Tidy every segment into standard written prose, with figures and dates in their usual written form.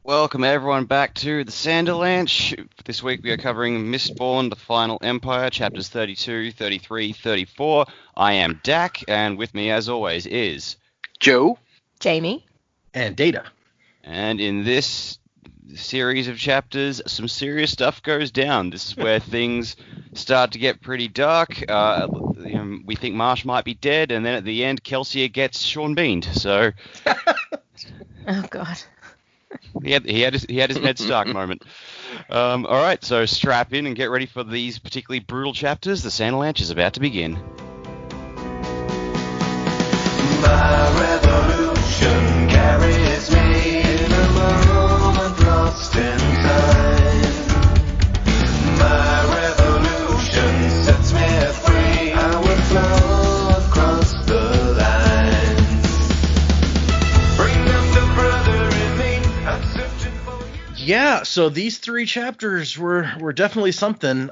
Welcome everyone back to the Sanderlanche. This week we are covering Mistborn, The Final Empire, chapters 32, 33, 34. I am Dak, and with me as always is... Joe. Jamie. And Data. And in this series of chapters, some serious stuff goes down. This is where things start to get pretty dark. We think Marsh might be dead, and then at the end, Kelsier gets Sean Beaned. So... Oh, God. He had his Ned Stark moment. All right, so strap in and get ready for these particularly brutal chapters. The Sanderlanche is about to begin. My revolution carries me in a moment lost in time. My revolution sets me free. I would flow across the line. Bring up the brother in me. I'm searching for you. Yeah, so these three chapters were definitely something.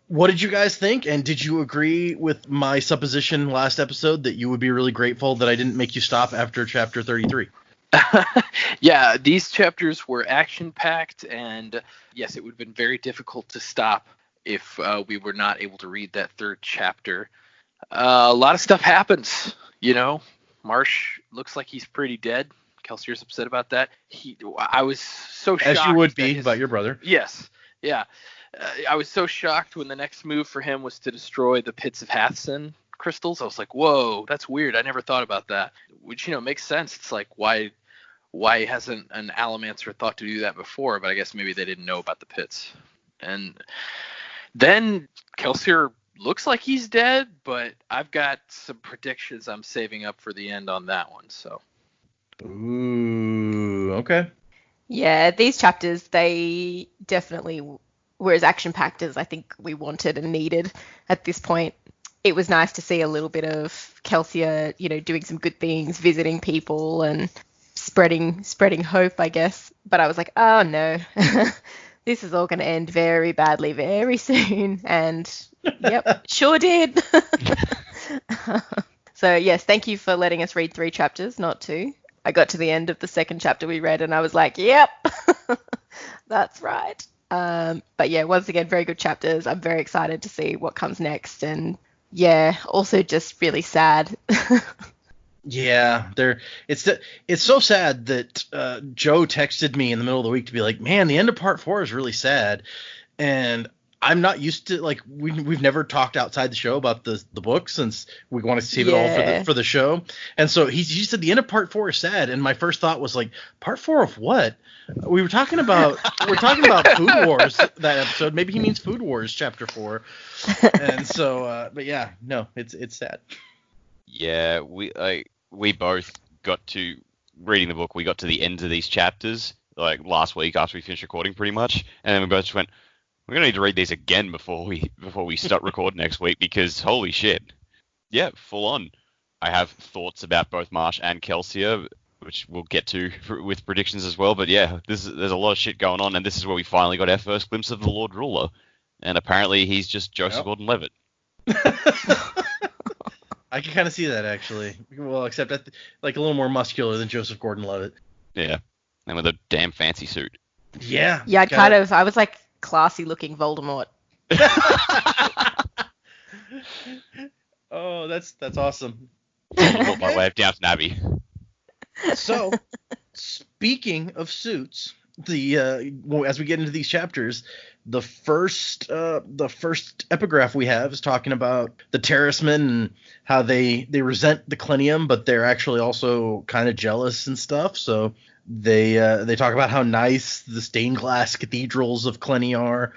What did you guys think? And did you agree with my supposition last episode that you would be really grateful that I didn't make you stop after chapter 33? Yeah, these chapters were action-packed, and yes, it would have been very difficult to stop if we were not able to read that third chapter. A lot of stuff happens, you know. Marsh looks like he's pretty dead. Kelsier's upset about that. I was so shocked. As you would be about your brother. Yes, yeah. I was so shocked when the next move for him was to destroy the Pits of Hathsin crystals. I was like, whoa, that's weird. I never thought about that. Which, makes sense. It's like, why hasn't an Alamancer thought to do that before? But I guess maybe they didn't know about the pits. And then Kelsier looks like he's dead, but I've got some predictions I'm saving up for the end on that one. So. Ooh, okay. Yeah, these chapters, they definitely were as action-packed as I think we wanted and needed at this point. It was nice to see a little bit of Kelsier, doing some good things, visiting people and spreading hope, I guess. But I was like, oh no, this is all going to end very badly very soon. And yep, sure did. So yes, thank you for letting us read 3 chapters, not 2. I got to the end of the second chapter we read and I was like, yep, that's right. But yeah, once again, very good chapters. I'm very excited to see what comes next. And yeah, also just really sad. Yeah, it's so sad that Joe texted me in the middle of the week to be like, man, the end of part 4 is really sad. And I'm not used to, like, we've never talked outside the show about the book since we want to save it all for the show. And so he said the end of part 4 is sad. And my first thought was like, part 4 of what? We're talking about Food Wars that episode. Maybe he means Food Wars chapter 4. And so, but yeah, no, it's sad. Yeah, we both got to reading the book. We got to the end of these chapters like last week after we finished recording, pretty much, and then we both just went, "We're gonna need to read these again before we start recording next week because holy shit, yeah, full on." I have thoughts about both Marsh and Kelsier, which we'll get to with predictions as well. But yeah, there's a lot of shit going on, and this is where we finally got our first glimpse of the Lord Ruler, and apparently he's just Joseph Gordon-Levitt. I can kind of see that, actually. Well, except like a little more muscular than Joseph Gordon-Levitt. Yeah, and with a damn fancy suit. Yeah. Yeah, I was like classy looking Voldemort. Oh, that's awesome. Voldemort by way of Downton Abbey. So, speaking of suits, as we get into these chapters, the first epigraph we have is talking about the Terracemen and how they resent the Clinium, but they're actually also kind of jealous and stuff. So they talk about how nice the stained glass cathedrals of Cluny are,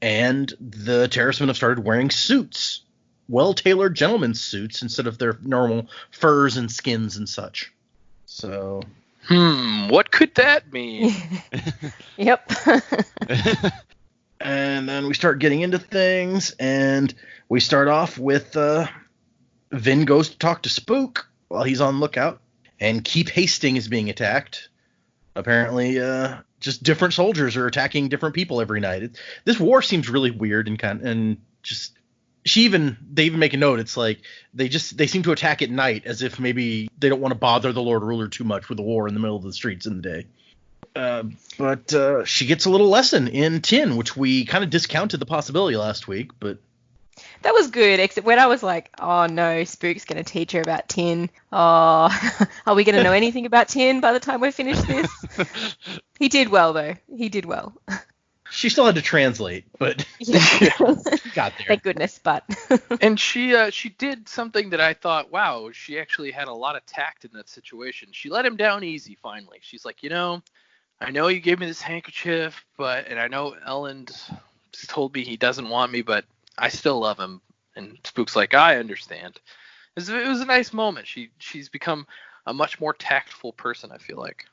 and the Terracemen have started wearing suits, well-tailored gentlemen's suits instead of their normal furs and skins and such. So. What could that mean? Yep. And then we start getting into things, and we start off with Vin goes to talk to Spook while he's on lookout, and Keep Hastings is being attacked. Apparently, just different soldiers are attacking different people every night. This war seems really weird and just they even make a note. It's like they seem to attack at night as if maybe they don't want to bother the Lord Ruler too much with the war in the middle of the streets in the day. But she gets a little lesson in tin, which we kind of discounted the possibility last week, but That was good, except when I was like, oh no, Spook's going to teach her about tin. Oh, are we going to know anything about tin by the time we finish this? He did well, though. He did well. she still had to translate, but Yeah. got there. Thank goodness, but... And she did something that I thought, wow, she actually had a lot of tact in that situation. She let him down easy finally. She's like, I know you gave me this handkerchief, and I know Ellen told me he doesn't want me, but I still love him. And Spook's like, I understand. It was a nice moment. She's become a much more tactful person, I feel like.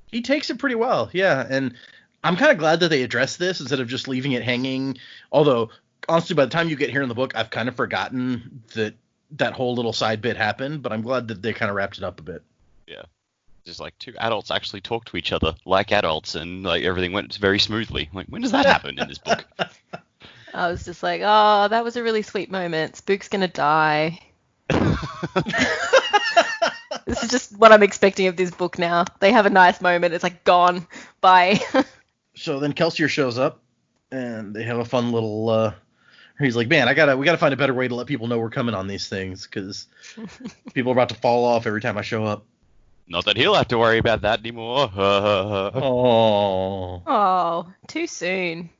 He takes it pretty well, yeah, and I'm kind of glad that they addressed this instead of just leaving it hanging. Although, honestly, by the time you get here in the book, I've kind of forgotten that whole little side bit happened, but I'm glad that they kind of wrapped it up a bit. Yeah. Just like two adults actually talk to each other like adults, and like everything went very smoothly. Like, when does that happen in this book? I was just like, oh, that was a really sweet moment. Spook's going to die. This is just what I'm expecting of this book now. They have a nice moment. It's like, gone. Bye. So then Kelsier shows up, and they have a fun little. He's like, man, we gotta find a better way to let people know we're coming on these things, because people are about to fall off every time I show up. Not that he'll have to worry about that anymore. Oh. Oh, too soon.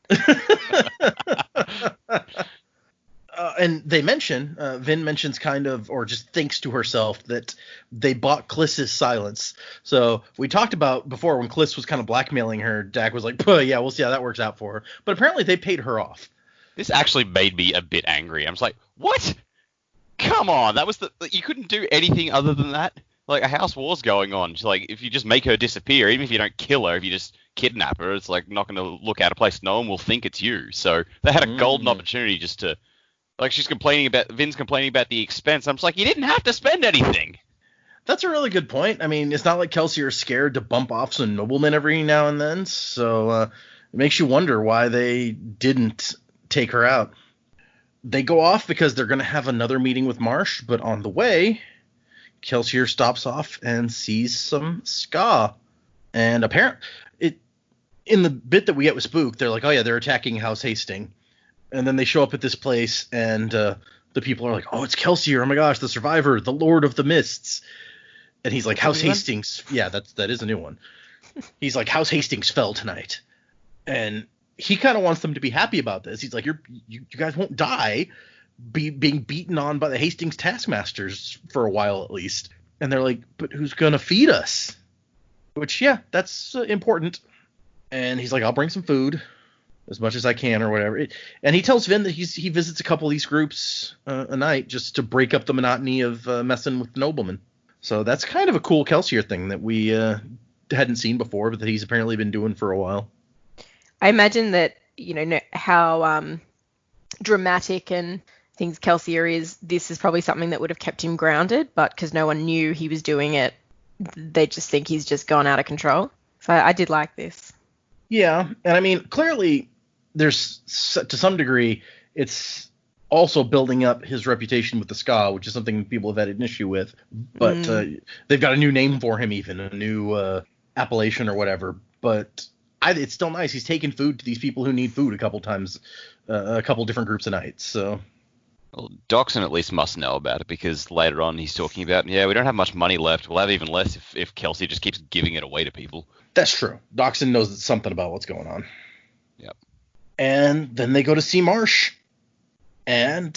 And they mention, Vin mentions kind of, or just thinks to herself, that they bought Kliss's silence. So we talked about before when Kliss was kind of blackmailing her, Dak was like, yeah, we'll see how that works out for her. But apparently they paid her off. This actually made me a bit angry. I was like, what? Come on, you couldn't do anything other than that? Like, a house war's going on. So, like, if you just make her disappear, even if you don't kill her, if you just kidnap her, it's like not going to look out of place. No one will think it's you. So they had a golden opportunity just to, like, Vin's complaining about the expense. I'm just like, you didn't have to spend anything. That's a really good point. I mean, it's not like Kelsier is scared to bump off some noblemen every now and then. So it makes you wonder why they didn't take her out. They go off because they're going to have another meeting with Marsh, but on the way, Kelsier stops off and sees some ska. And apparently, in the bit that we get with Spook, they're like, oh yeah, they're attacking House Hastings. And then they show up at this place, and the people are like, oh, it's Kelsier, oh my gosh, the survivor, the Lord of the Mists. And he's like, House Hastings, yeah, that is a new one. He's like, House Hastings fell tonight. And he kind of wants them to be happy about this. He's like, you guys won't die being beaten on by the Hastings taskmasters for a while at least. And they're like, but who's going to feed us? Which, yeah, that's important. And he's like, I'll bring some food as much as I can or whatever. And he tells Vin that he visits a couple of these groups a night just to break up the monotony of messing with noblemen. So that's kind of a cool Kelsier thing that we hadn't seen before, but that he's apparently been doing for a while. I imagine that, how dramatic and things Kelsier is, this is probably something that would have kept him grounded, but because no one knew he was doing it, they just think he's just gone out of control. So I did like this. Yeah, and I mean, clearly there's, to some degree, it's also building up his reputation with the ska, which is something people have had an issue with. But they've got a new name for him, even a new appellation or whatever. But it's still nice. He's taking food to these people who need food a couple times, a couple different groups of nights. So. Well, Doxson at least must know about it, because later on he's talking about, we don't have much money left. We'll have even less if Kelsier just keeps giving it away to people. That's true. Doxson knows something about what's going on. Yep. And then they go to see Marsh, and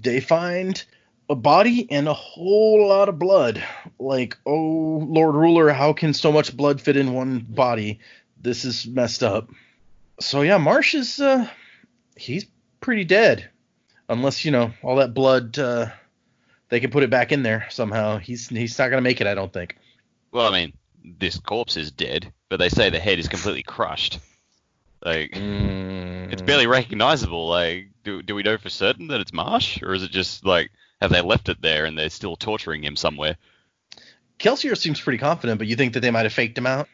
they find a body and a whole lot of blood. Like, oh, Lord Ruler, how can so much blood fit in one body? This is messed up. So yeah, Marsh is he's pretty dead. Unless, all that blood, they can put it back in there somehow. He's not going to make it, I don't think. Well, I mean, this corpse is dead, but they say the head is completely crushed. Like, it's barely recognizable. Like, do we know for certain that it's Marsh? Or is it just, like, have they left it there and they're still torturing him somewhere? Kelsier seems pretty confident, but you think that they might have faked him out?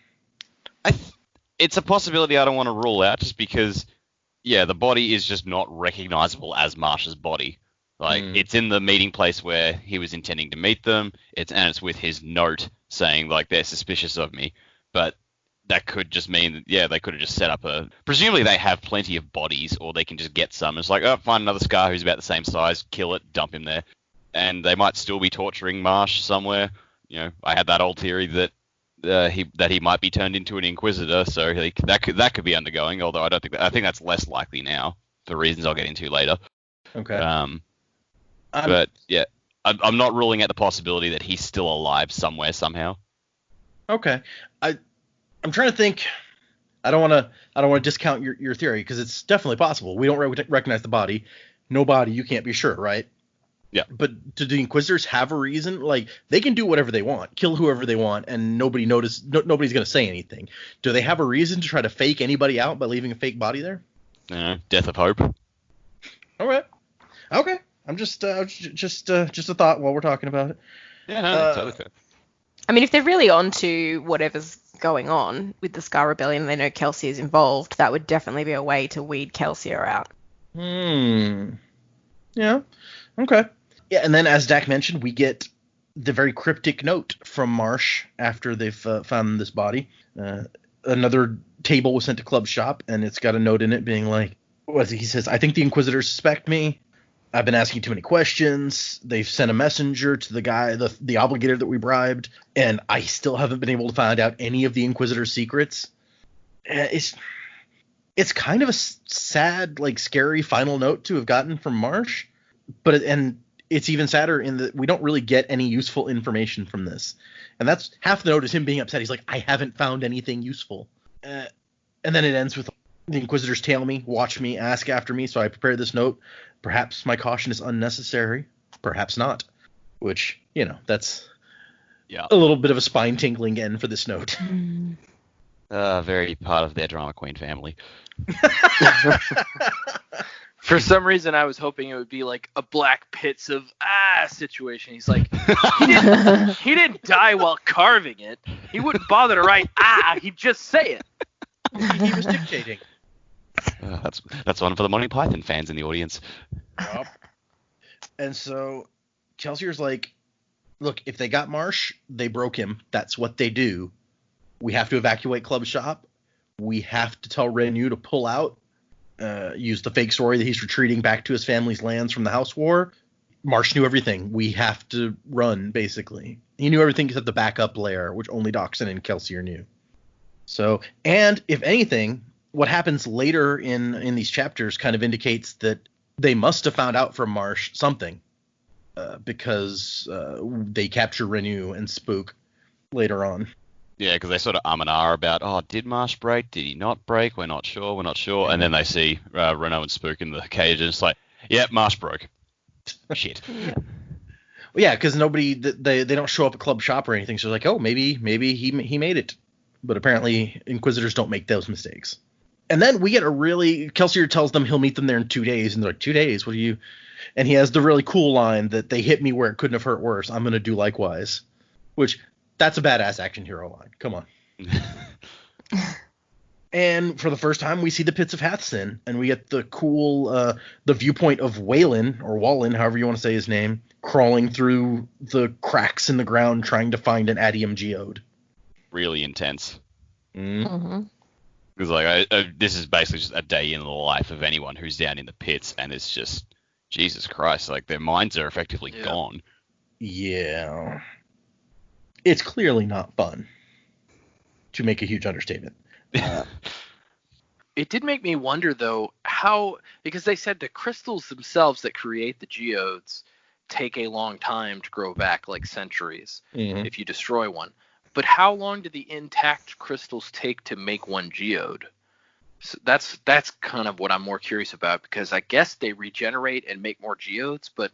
It's a possibility I don't want to rule out, just because... Yeah, the body is just not recognizable as Marsh's body. Like, it's in the meeting place where he was intending to meet them. It's with his note saying, like, they're suspicious of me. But that could just mean, yeah, they could have just set up a. Presumably, they have plenty of bodies, or they can just get some. It's like, oh, find another Scar who's about the same size, kill it, dump him there, and they might still be torturing Marsh somewhere. You know, I had that old theory that he might be turned into an Inquisitor, so that could be undergoing. Although I think that's less likely now for reasons I'll get into later. Okay. But yeah, I'm not ruling out the possibility that he's still alive somewhere somehow. Okay. I'm trying to think. I don't want to discount your theory because it's definitely possible. We don't recognize the body. No body, you can't be sure, right? Yeah. But do the Inquisitors have a reason? Like, they can do whatever they want, kill whoever they want, and nobody's going to say anything. Do they have a reason to try to fake anybody out by leaving a fake body there? Death of hope. All right. Okay. I'm just a thought while we're talking about it. Yeah, no, totally fair. I mean, if they're really onto whatever's going on with the Scar Rebellion and they know Kelsier is involved, that would definitely be a way to weed Kelsier out. Yeah. Okay. Yeah, and then as Dak mentioned, we get the very cryptic note from Marsh after they've found this body. Another table was sent to Club Shop, and it's got a note in it being like, he says, I think the Inquisitors suspect me. I've been asking too many questions. They've sent a messenger to the guy, the obligator that we bribed, and I still haven't been able to find out any of the Inquisitor's secrets. It's kind of a sad, like, scary final note to have gotten from Marsh, but it's even sadder in that we don't really get any useful information from this. And that's half the note is him being upset. He's like, I haven't found anything useful. And then it ends with, the Inquisitors tail me, watch me, ask after me, so I prepared this note. Perhaps my caution is unnecessary. Perhaps not. Which, that's a little bit of a spine-tingling end for this note. Very part of their drama queen family. For some reason, I was hoping it would be like a Black Pits of situation. He's like, he didn't die while carving it. He wouldn't bother to write he'd just say it. He was dictating. That's one for the Monty Python fans in the audience. Yep. And so Kelsier's like, look, if they got Marsh, they broke him. That's what they do. We have to evacuate Club Shop. We have to tell Renew to pull out. Use the fake story that he's retreating back to his family's lands from the House War. Marsh knew everything. We have to run, basically. He knew everything except the backup layer, which only Doxson and Kelsier knew. So, and if anything, what happens later in these chapters kind of indicates that they must have found out from Marsh something, because they capture Renew and Spook later on. Yeah, because they sort of and about, did Marsh break? Did he not break? We're not sure. And then they see Renault and Spook in the cage, and it's like, yeah, Marsh broke. Shit. Yeah. Well, yeah, because they don't show up at Club Shop or anything, so they're like, oh, maybe he made it. But apparently Inquisitors don't make those mistakes. And then we get Kelsier tells them he'll meet them there in 2 days, and they're like, 2 days? What do you... And he has the really cool line that they hit me where it couldn't have hurt worse. I'm going to do likewise. Which, that's a badass action hero line. Come on. And for the first time, we see the Pits of Hathsin, and we get the cool, the viewpoint of Waylon, or Wallen, however you want to say his name, crawling through the cracks in the ground trying to find an Adium Geode. Really intense. Mm-hmm. Because this is basically just a day in the life of anyone who's down in the pits, and it's just, Jesus Christ, like their minds are effectively gone. Yeah. It's clearly not fun, to make a huge understatement. It did make me wonder, though, because they said the crystals themselves that create the geodes take a long time to grow back, like centuries, if you destroy one. But how long do the intact crystals take to make one geode? So that's kind of what I'm more curious about, because I guess they regenerate and make more geodes, but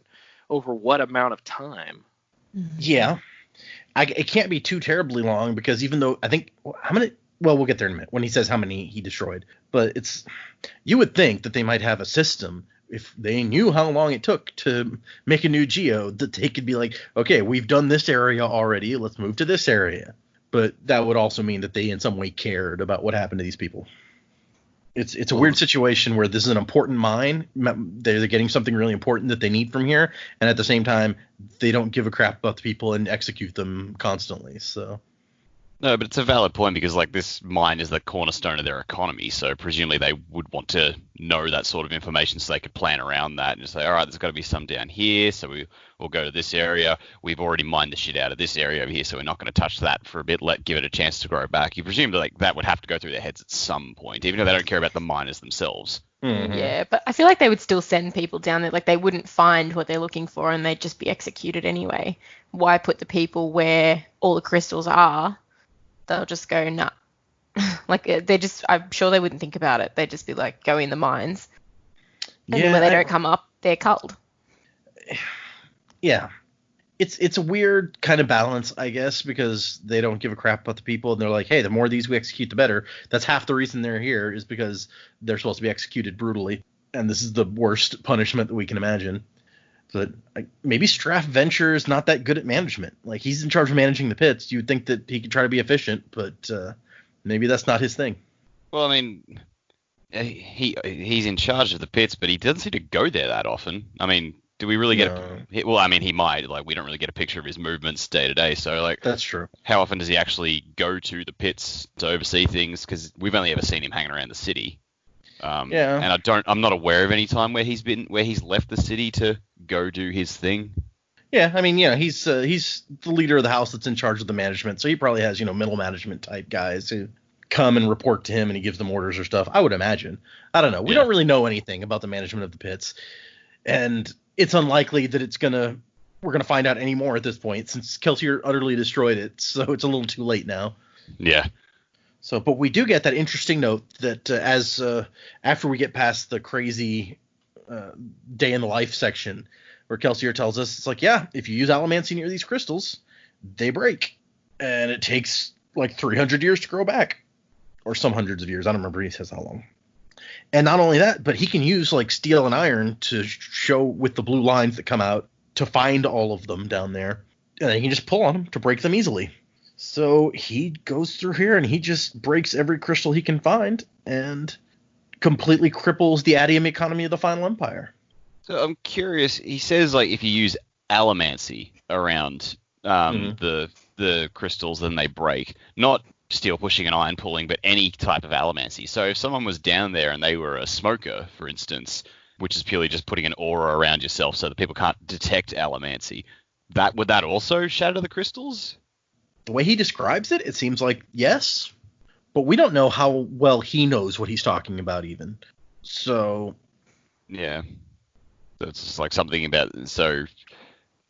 over what amount of time? Yeah. It can't be too terribly long, because even though I think how many... Well, we'll get there in a minute when he says how many he destroyed. But you would think that they might have a system, if they knew how long it took to make a new geode, that they could be like, okay, we've done this area already, let's move to this area. But that would also mean that they in some way cared about what happened to these people. It's a weird situation where this is an important mine. They're getting something really important that they need from here, and at the same time, they don't give a crap about the people and execute them constantly. So No, but it's a valid point because like this mine is the cornerstone of their economy, so presumably they would want to know that sort of information so they could plan around that and just say, all right, there's got to be some down here, so we'll go to this area. We've already mined the shit out of this area over here, so we're not going to touch that for a bit. Give it a chance to grow back. You presume that like that would have to go through their heads at some point, even if they don't care about the miners themselves. Mhm. Yeah, but I feel like they would still send people down there. Like they wouldn't find what they're looking for and they'd just be executed anyway. Why put the people where all the crystals are? They'll just go, nah. Like they just, I'm sure they wouldn't think about it. They'd just be like, go in the mines. And then when they don't come up, they're culled. Yeah. It's a weird kind of balance, I guess, because they don't give a crap about the people, and they're like, hey, the more of these we execute, the better. That's half the reason they're here is because they're supposed to be executed brutally, and this is the worst punishment that we can imagine. But maybe Straff Venture is not that good at management. Like, he's in charge of managing the pits. You'd think that he could try to be efficient, but maybe that's not his thing. Well, I mean, he's in charge of the pits, but he doesn't seem to go there that often. I mean, do we really get well, I mean, he might. Like, we don't really get a picture of his movements day to day. So, like, that's true. How often does he actually go to the pits to oversee things? Because we've only ever seen him hanging around the city. Yeah. And I'm not aware of any time where he's left the city to go do his thing. Yeah, I mean, he's the leader of the house that's in charge of the management, so he probably has, middle management type guys who come and report to him and he gives them orders or stuff, I would imagine. I don't know. We don't really know anything about the management of the pits, and it's unlikely that we're gonna find out any more at this point since Kelsier utterly destroyed it, so it's a little too late now. Yeah. So, but we do get that interesting note that after we get past the crazy day in the life section, where Kelsier tells us, it's like, yeah, if you use allomancy near these crystals, they break. And it takes like 300 years to grow back. Or some hundreds of years. I don't remember he says how long. And not only that, but he can use like steel and iron to show with the blue lines that come out to find all of them down there. And then he can just pull on them to break them easily. So he goes through here and he just breaks every crystal he can find and completely cripples the adium economy of the Final Empire. So I'm curious. He says like if you use allomancy around the crystals, then they break. Not steel pushing and iron pulling, but any type of allomancy. So if someone was down there and they were a smoker, for instance, which is purely just putting an aura around yourself so that people can't detect allomancy, would that also shatter the crystals? The way he describes it, it seems like yes, but we don't know how well he knows what he's talking about even. So yeah. So it's just like something about, so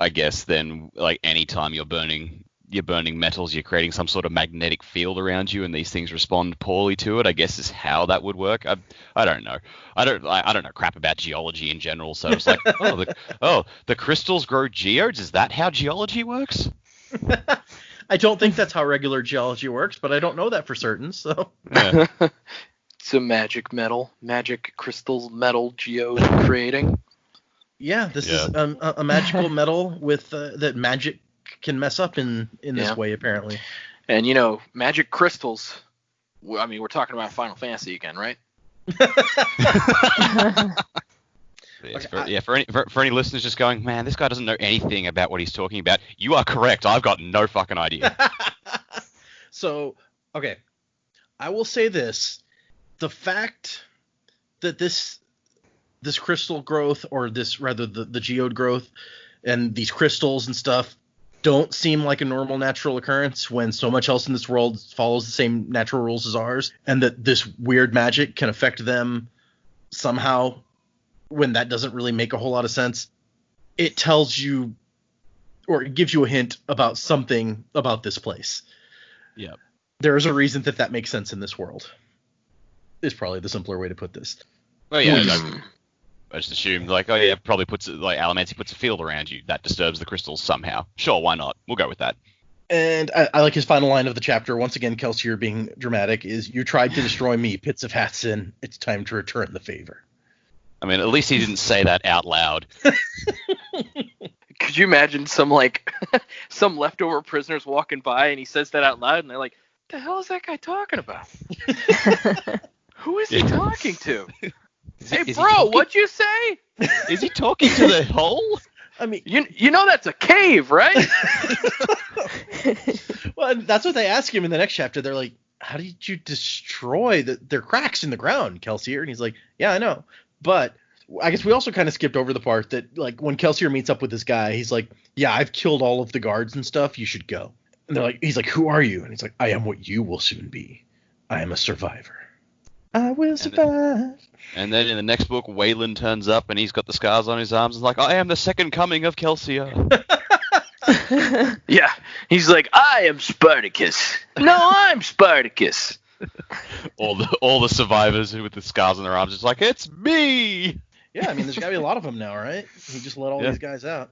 I guess then like anytime you're burning metals, you're creating some sort of magnetic field around you and these things respond poorly to it, I guess is how that would work. I don't know. I don't know crap about geology in general, so it's like, the crystals grow geodes? Is that how geology works? I don't think that's how regular geology works, but I don't know that for certain, so. Yeah. It's a magic crystals metal geode creating. Yeah, this is a magical metal with that magic can mess up in this way, apparently. And, magic crystals, I mean, we're talking about Final Fantasy again, right? For any listeners just going, man, this guy doesn't know anything about what he's talking about, you are correct. I've got no fucking idea. So, okay. I will say this. The fact that this crystal growth, or this rather the geode growth and these crystals and stuff don't seem like a normal natural occurrence when so much else in this world follows the same natural rules as ours, and that this weird magic can affect them somehow when that doesn't really make a whole lot of sense, it tells you, or it gives you a hint about something about this place. Yeah. There is a reason that makes sense in this world. Is probably the simpler way to put this. Well, yeah, I just assumed, like, oh yeah, probably allomancy puts a field around you that disturbs the crystals somehow. Sure, why not? We'll go with that. And I like his final line of the chapter. Once again, Kelsier being dramatic, is, "You tried to destroy me, Pits of Hathsin. It's time to return the favor." I mean, at least he didn't say that out loud. Could you imagine some leftover prisoners walking by and he says that out loud and they're like, "The hell is that guy talking about? Who is he talking to? Hey, bro, what'd you say? Is he talking to the hole?" I mean, you know that's a cave, right? Well, that's what they ask him in the next chapter. They're like, how did you destroy their cracks in the ground, Kelsier? And he's like, yeah, I know. But I guess we also kind of skipped over the part that, like, when Kelsier meets up with this guy, he's like, yeah, I've killed all of the guards and stuff. You should go. And he's like, who are you? And he's like, I am what you will soon be. I am a survivor. I will survive. And then in the next book, Waylon turns up and he's got the scars on his arms and like, I am the second coming of Kelsier. Yeah, he's like, I am Spartacus. No, I'm Spartacus. all the survivors with the scars on their arms, it's like, it's me. Yeah, I mean, there's got to be a lot of them now, right? He just let all these guys out.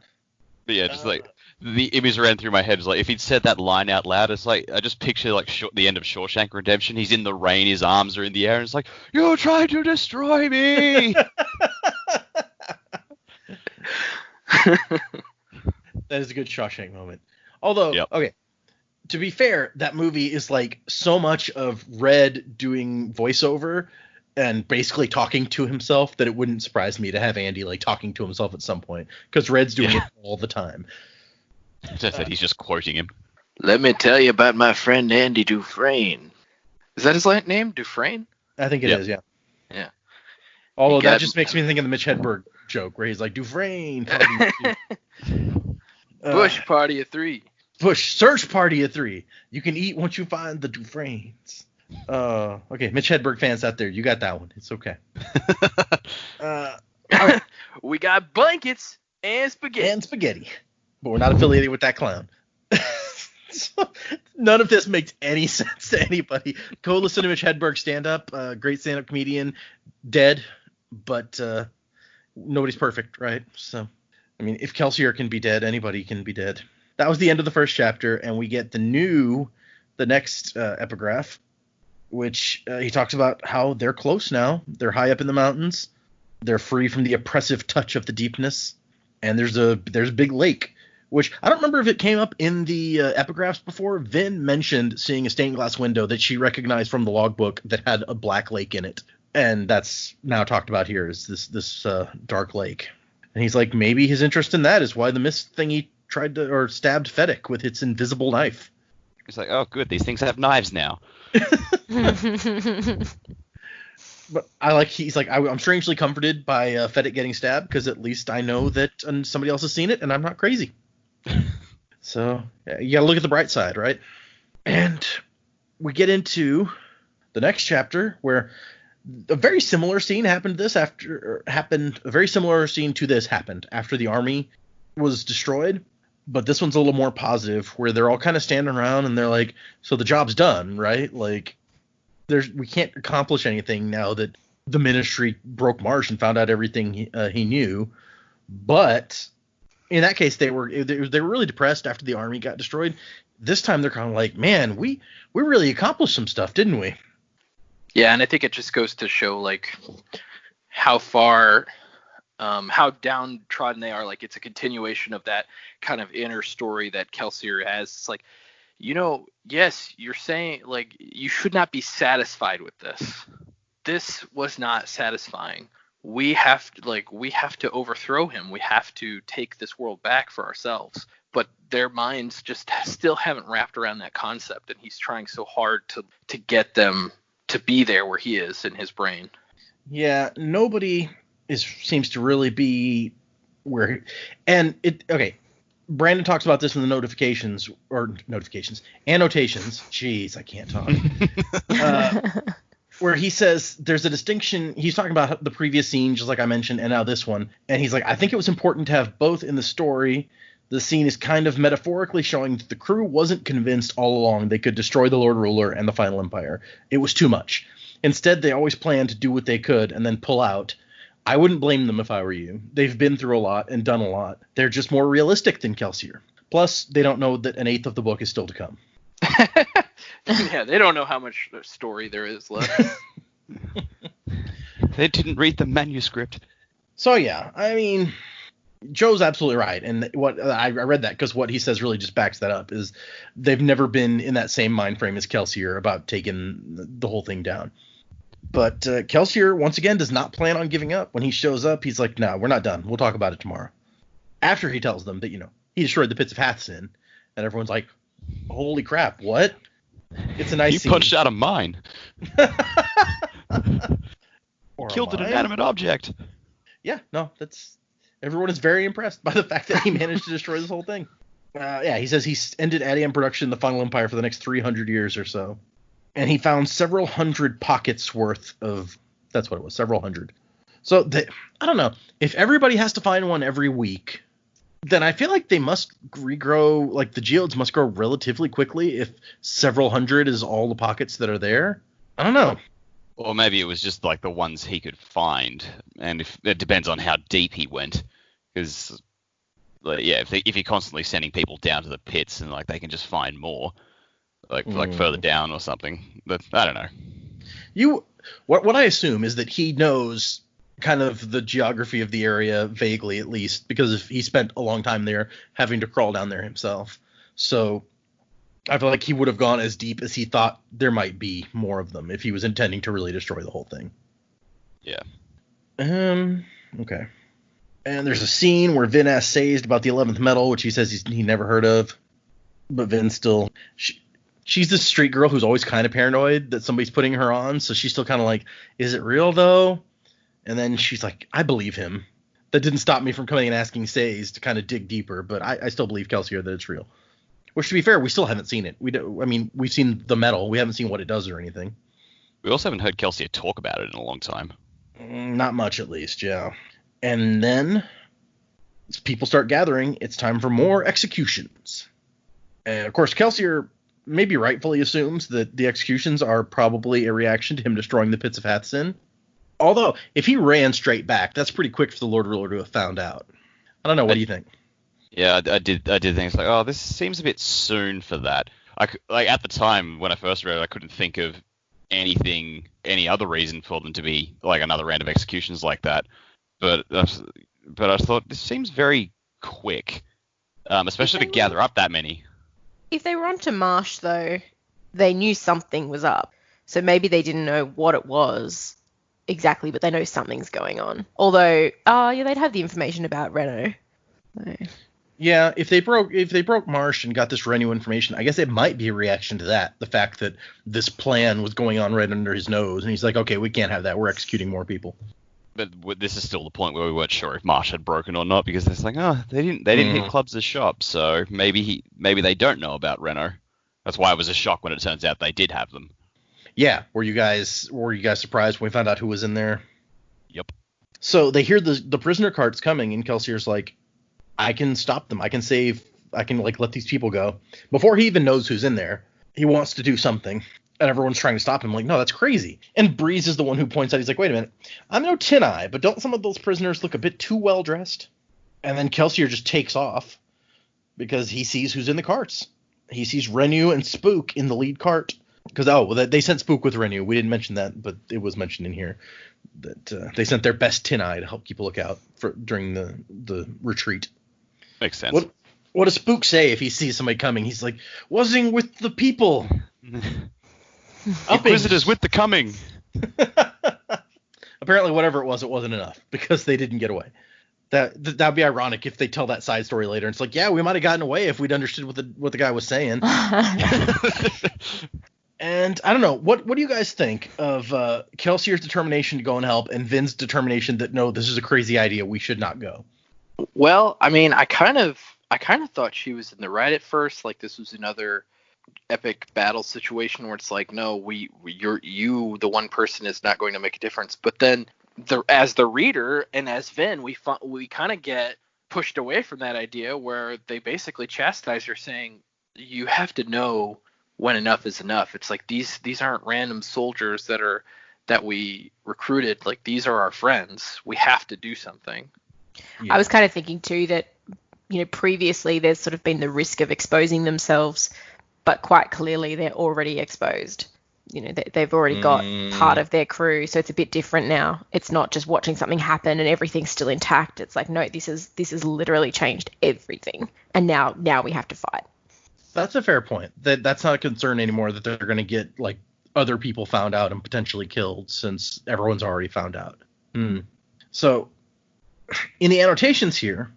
But yeah, just like the image ran through my head. It's like if he'd said that line out loud, it's like I just picture like the end of Shawshank Redemption. He's in the rain, his arms are in the air, and it's like, you're trying to destroy me. That is a good Shawshank moment. Although, okay, to be fair, that movie is like so much of Red doing voiceover and basically talking to himself that it wouldn't surprise me to have Andy like talking to himself at some point, because Red's doing it all the time. Just that he's just quoting him. Let me tell you about my friend Andy Dufresne. Is that his name? Dufresne? I think it is, yeah. Yeah. Although that just makes me think of the Mitch Hedberg joke where he's like, Dufresne. Bush party of 3. Bush search party of 3. You can eat once you find the Dufresnes. Okay, Mitch Hedberg fans out there, you got that one. It's okay. We got blankets and spaghetti. But we're not affiliated with that clown. So, none of this makes any sense to anybody. Go listen to Mitch Hedberg stand up. Great stand up comedian. Dead, but nobody's perfect, right? So, I mean, if Kelsier can be dead, anybody can be dead. That was the end of the first chapter, and we get the next epigraph, which he talks about how they're close now. They're high up in the mountains. They're free from the oppressive touch of the deepness. And there's a big lake, which I don't remember if it came up in the epigraphs before. Vin mentioned seeing a stained glass window that she recognized from the logbook that had a black lake in it. And that's now talked about here is this dark lake. And he's like, maybe his interest in that is why the mist thingy stabbed Fedek with its invisible knife. He's like, oh, good, these things have knives now. But he's like, I'm strangely comforted by Fedek getting stabbed because at least I know that somebody else has seen it and I'm not crazy. So you got to look at the bright side, right? And we get into the next chapter where a very similar scene happened after the army was destroyed. But this one's a little more positive, where they're all kind of standing around and they're like, so the job's done, right? Like, we can't accomplish anything now that the Ministry broke Marsh and found out everything he knew. But in that case, they were really depressed after the army got destroyed. This time they're kind of like, man, we really accomplished some stuff, didn't we? Yeah, and I think it just goes to show like how far. How downtrodden they are. Like, it's a continuation of that kind of inner story that Kelsier has. It's like, yes, you're saying like you should not be satisfied with this. This was not satisfying. We have to overthrow him. We have to take this world back for ourselves. But their minds just still haven't wrapped around that concept, and he's trying so hard to get them to be there where he is in his brain. Yeah, nobody seems to really be where, and it, okay, Brandon talks about this in the annotations. Jeez, I can't talk. Where he says there's a distinction. He's talking about the previous scene, just like I mentioned, and now this one. And he's like, I think it was important to have both in the story. The scene is kind of metaphorically showing that the crew wasn't convinced all along they could destroy the Lord Ruler and the Final Empire. It was too much. Instead, they always planned to do what they could and then pull out. I wouldn't blame them if I were you. They've been through a lot and done a lot. They're just more realistic than Kelsier. Plus, they don't know that an eighth of the book is still to come. Yeah, they don't know how much story there is left. They didn't read the manuscript. So, yeah, I mean, Joe's absolutely right. And what I read that because what he says really just backs that up is they've never been in that same mind frame as Kelsier about taking the whole thing down. But Kelsier, once again, does not plan on giving up. When he shows up, he's like, no, we're not done. We'll talk about it tomorrow. After he tells them that, he destroyed the pits of Hathsin. And everyone's like, Holy crap! What? It's a nice You scene. punched out of mine. Or Killed an mine? inanimate object. Yeah, no, everyone is very impressed by the fact that he managed to destroy this whole thing. Yeah, he says he's ended ADM production in the Final Empire for the next 300 years or so. And he found several hundred pockets worth of, that's what it was, several hundred. So, I don't know. If everybody has to find one every week, then I feel like they must regrow, like the geodes must grow relatively quickly if several hundred is all the pockets that are there. I don't know. Or maybe it was just like the ones he could find, and if it depends on how deep he went, because like, yeah, if you're constantly sending people down to the pits and like they can just find more, like further down or something. But I don't know. What I assume is that he knows kind of the geography of the area vaguely, at least, because he spent a long time there, having to crawl down there himself. So I feel like he would have gone as deep as he thought there might be more of them if he was intending to really destroy the whole thing. Yeah. Okay. And there's a scene where Vin asks Sazed about the 11th metal, which he says he never heard of. But Vin still... She's this street girl who's always kind of paranoid that somebody's putting her on, so she's still kind of like, is it real, though? And then she's like, I believe him. That didn't stop me from coming and asking Sazed to kind of dig deeper, but I still believe Kelsier that it's real. Which, to be fair, we still haven't seen it. We've seen the metal. We haven't seen what it does or anything. We also haven't heard Kelsier talk about it in a long time. Not much, at least, yeah. And then, as people start gathering, it's time for more executions. And, of course, Kelsier maybe rightfully assumes that the executions are probably a reaction to him destroying the Pits of Hathsin. Although, if he ran straight back, that's pretty quick for the Lord Ruler to have found out. I don't know. What do you think? Yeah, I did things like, oh, this seems a bit soon for that. At the time when I first read it, I couldn't think of any other reason for them to be like another round of executions like that. But I thought this seems very quick, especially to gather up that many. If they were onto Marsh, though, they knew something was up. So maybe they didn't know what it was exactly, but they know something's going on. Although, they'd have the information about Reno. So. Yeah, if they broke Marsh and got this Renu information, I guess it might be a reaction to that. The fact that this plan was going on right under his nose, and he's like, okay, we can't have that. We're executing more people. But this is still the point where we weren't sure if Marsh had broken or not, because it's like, they didn't hit Clubs' shop, so maybe they don't know about Reno. That's why it was a shock when it turns out they did have them. Yeah, were you guys surprised when we found out who was in there? Yep. So they hear the prisoner carts coming, and Kelsier's like, I can stop them. I can let these people go. Before he even knows who's in there, he wants to do something. And everyone's trying to stop him. Like, no, that's crazy. And Breeze is the one who points out, he's like, wait a minute. I'm no Tin Eye, but don't some of those prisoners look a bit too well dressed? And then Kelsier just takes off because he sees who's in the carts. He sees Renu and Spook in the lead cart. Because, they sent Spook with Renu. We didn't mention that, but it was mentioned in here. That they sent their best Tin Eye to help people look out during the retreat. Makes sense. What does Spook say if he sees somebody coming? He's like, "Wuzzing with the people." Inquisitors with the coming. Apparently, whatever it wasn't enough because they didn't get away. That'd be ironic if they tell that side story later. And it's like, yeah, we might have gotten away if we'd understood what the guy was saying. And I don't know, what do you guys think of Kelsier's determination to go and help, and Vin's determination that no, this is a crazy idea, we should not go? Well, I mean, I kind of thought she was in the right at first. Like, this was another epic battle situation where it's like, no, the one person is not going to make a difference. But then, as the reader and as Vin, we kind of get pushed away from that idea where they basically chastise her, saying, you have to know when enough is enough. It's like these aren't random soldiers that we recruited. Like, these are our friends. We have to do something. Yeah. I was kind of thinking too that, previously there's sort of been the risk of exposing themselves, but quite clearly they're already exposed. They've already got part of their crew, so it's a bit different now. It's not just watching something happen and everything's still intact. It's like, no, this has literally changed everything, and now we have to fight. That's a fair point. That's not a concern anymore that they're going to get like other people found out and potentially killed, since everyone's already found out. So in the annotations here,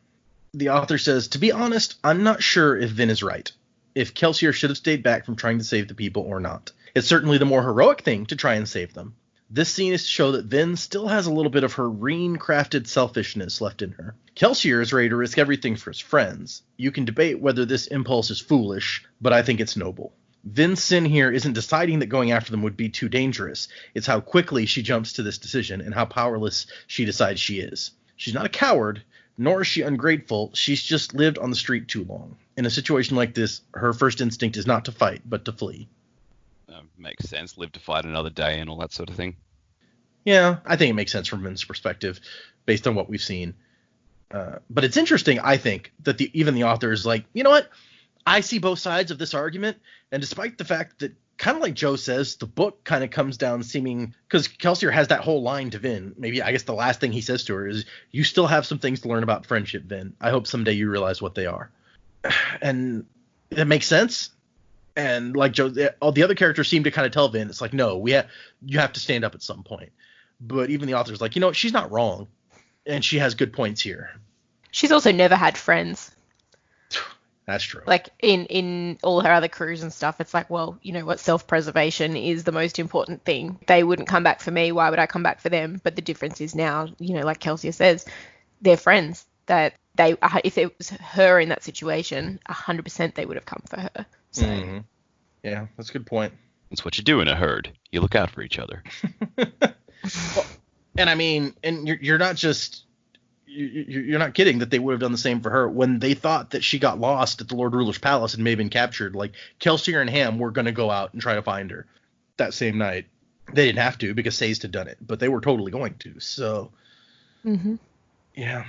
the author says, to be honest, I'm not sure if Vin is right. if Kelsier should have stayed back from trying to save the people or not. It's certainly the more heroic thing to try and save them. This scene is to show that Vin still has a little bit of her Reen-crafted selfishness left in her. Kelsier is ready to risk everything for his friends. You can debate whether this impulse is foolish, but I think it's noble. Vin's sin here isn't deciding that going after them would be too dangerous. It's how quickly she jumps to this decision and how powerless she decides she is. She's not a coward, nor is she ungrateful. She's just lived on the street too long. In a situation like this, her first instinct is not to fight, but to flee. Makes sense. Live to fight another day and all that sort of thing. Yeah, I think it makes sense from Vin's perspective, based on what we've seen. But it's interesting, I think, that even the author is like, you know what? I see both sides of this argument, and despite the fact that, kind of like Joe says, the book kind of comes down seeming, because Kelsier has that whole line to Vin. Maybe, I guess the last thing he says to her is, you still have some things to learn about friendship, Vin. I hope someday you realize what they are. And it makes sense. And like Joe, all the other characters seem to kind of tell Vin, it's like, no, you have to stand up at some point. But even the author's like, you know, she's not wrong, and she has good points here. She's also never had friends. That's true. Like in all her other crews and stuff, it's like, well, you know what, self-preservation is the most important thing. They wouldn't come back for me. Why would I come back for them? But the difference is now, you know, like Kelsier says, they're friends. That they, if it was her in that situation, 100% they would have come for her. So. Mm-hmm. Yeah, that's a good point. That's what you do in a herd. You look out for each other. Well, and I mean, and you're not just you're not kidding that they would have done the same for her when they thought that she got lost at the Lord Ruler's palace and may have been captured. Like Kelsier and Ham were going to go out and try to find her that same night. They didn't have to because Sazed had done it, but they were totally going to. So, yeah,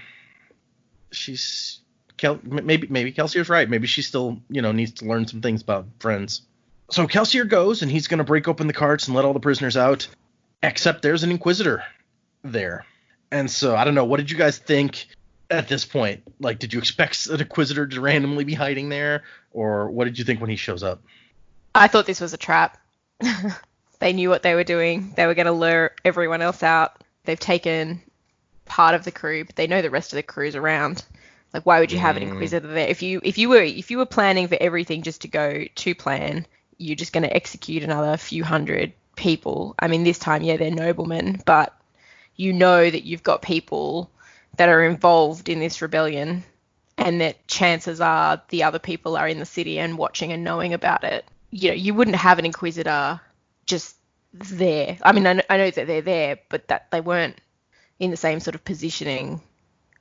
maybe Kelsier's right. Maybe she still needs to learn some things about friends. So Kelsier goes and he's going to break open the carts and let all the prisoners out. Except there's an Inquisitor there. And so, I don't know, what did you guys think at this point? Like, did you expect an Inquisitor to randomly be hiding there? Or what did you think when he shows up? I thought this was a trap. They knew what they were doing. They were going to lure everyone else out. They've taken part of the crew, but they know the rest of the crew's around. Like, why would you have an Inquisitor there? If you were planning for everything just to go to plan, you're just going to execute another few hundred people. I mean, this time, yeah, they're noblemen, but you know that you've got people that are involved in this rebellion, and that chances are the other people are in the city and watching and knowing about it. You know, you wouldn't have an Inquisitor just there. I mean, I know that they're there, but that they weren't in the same sort of positioning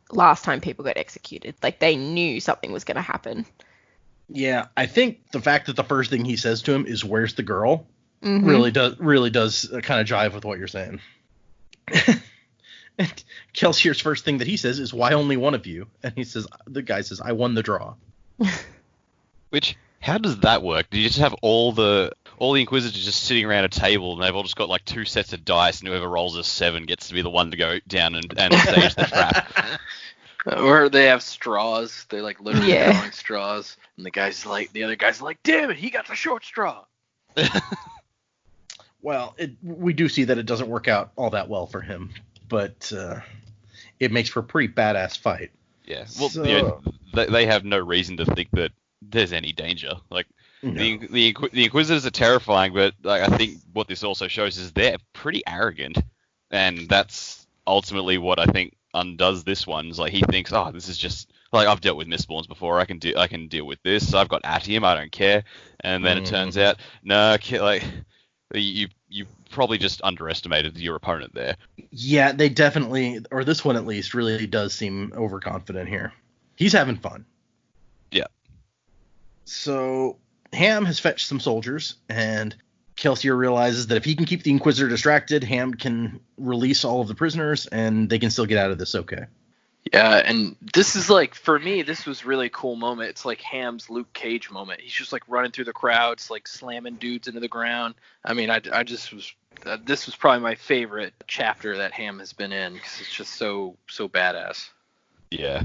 last time people got executed. Like, they knew something was going to happen. Yeah, I think the fact that the first thing he says to him is, "Where's the girl?" really does kind of jive with what you're saying. And Kelsier's first thing that he says is, "Why only one of you?" And the guy says, "I won the draw." Which, how does that work? Do you just have all the Inquisitors just sitting around a table and they've all just got like 2 sets of dice, and whoever rolls a 7 gets to be the one to go down and stage the trap? Or they have straws. They like literally throwing straws, and the other guy's like, "Damn it, he got the short straw." Well, we do see that it doesn't work out all that well for him, but it makes for a pretty badass fight. Yeah, well, they have no reason to think that there's any danger. Like, no. the Inquisitors are terrifying, but like, I think what this also shows is they're pretty arrogant, and that's ultimately what I think undoes this one. Is like, he thinks, oh, this is just like, I've dealt with Mistborns before. I can deal with this. So I've got Atium. I don't care. And then it turns out, no, like, you probably just underestimated your opponent there. Yeah, they definitely, or this one at least, really does seem overconfident here. He's having fun. Yeah. So Ham has fetched some soldiers, and Kelsier realizes that if he can keep the Inquisitor distracted, Ham can release all of the prisoners, and they can still get out of this okay. Yeah, and this is like, for me, this was really cool moment. It's like Ham's Luke Cage moment. He's just like running through the crowds, like slamming dudes into the ground. I mean, I just was, this was probably my favorite chapter that Ham has been in, because it's just so badass. Yeah.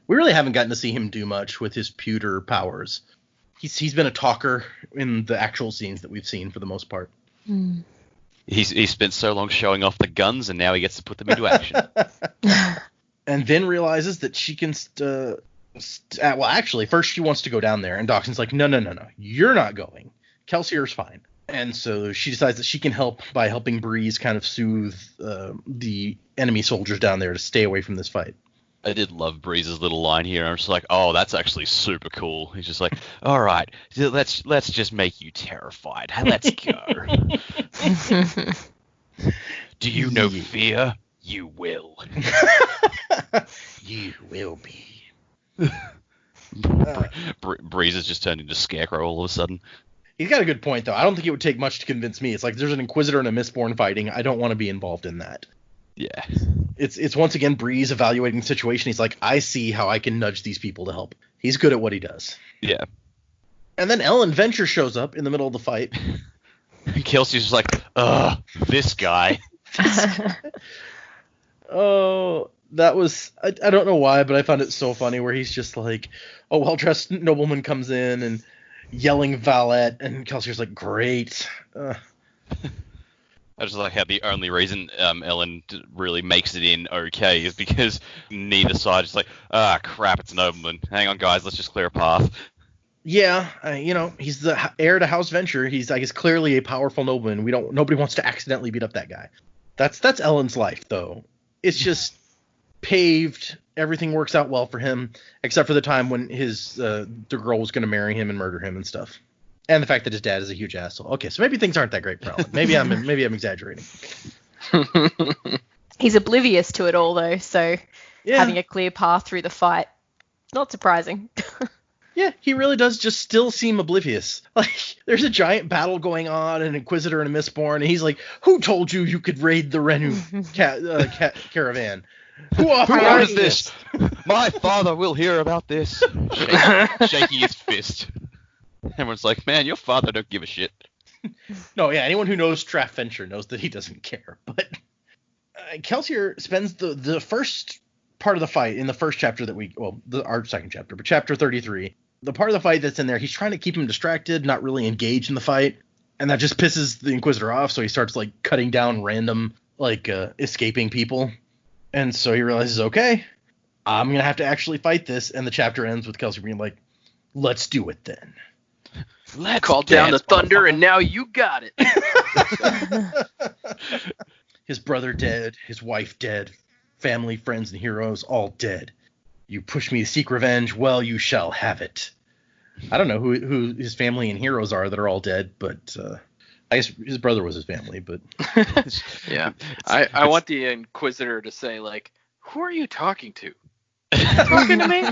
We really haven't gotten to see him do much with his pewter powers. He's been a talker in the actual scenes that we've seen for the most part. He's spent so long showing off the guns, and now he gets to put them into action. And Vin realizes that she can Well, actually, first she wants to go down there, and Dockson's like, no, you're not going. Kelsier's fine. And so she decides that she can help by helping Breeze kind of soothe the enemy soldiers down there to stay away from this fight. I did love Breeze's little line here. I'm just like, oh, that's actually super cool. He's just like, all right, let's just make you terrified. Let's go. Do you know fear? You will. You will be. Breeze has just turned into Scarecrow all of a sudden. He's got a good point, though. I don't think it would take much to convince me. It's like there's an Inquisitor and a Mistborn fighting. I don't want to be involved in that. Yeah. It's once again Breeze evaluating the situation. He's like, I see how I can nudge these people to help. He's good at what he does. Yeah. And then Ellen Venture shows up in the middle of the fight. Kelsey's just like, this guy. Oh, that was, I don't know why, but I found it so funny where he's just like, a well-dressed nobleman comes in and yelling valet, and Kelsier's like, great. I just like how the only reason Ellen really makes it in okay is because neither side is like, crap, it's a nobleman. Hang on, guys, let's just clear a path. Yeah, he's the heir to House Venture. He's, I guess, clearly a powerful nobleman. Nobody wants to accidentally beat up that guy. That's Ellen's life, though. It's just paved. Everything works out well for him, except for the time when the girl was going to marry him and murder him and stuff. And the fact that his dad is a huge asshole. Okay, so maybe things aren't that great for Ellen. Maybe I'm exaggerating. He's oblivious to it all, though, so having a clear path through the fight, not surprising. Yeah, he really does just still seem oblivious. Like, there's a giant battle going on, an Inquisitor and a Mistborn, and he's like, who told you could raid the Renu caravan? Who ordered this? My father will hear about this. Shaking his fist. Everyone's like, man, your father don't give a shit. No, yeah, anyone who knows Traff Venture knows that he doesn't care. But Kelsier spends the first part of the fight in the first chapter our second chapter, but chapter 33, the part of the fight that's in there, he's trying to keep him distracted, not really engaged in the fight, and that just pisses the Inquisitor off, so he starts, like, cutting down random, like, escaping people. And so he realizes, okay, I'm going to have to actually fight this, and the chapter ends with Kelsier being like, let's do it then. Let's call down the thunder, and now you got it. His brother dead, his wife dead, family, friends, and heroes all dead. You push me to seek revenge, well, you shall have it. I don't know who his family and heroes are that are all dead, but I guess his brother was his family, but... Yeah. I want the Inquisitor to say, like, who are you talking to? Talking to me?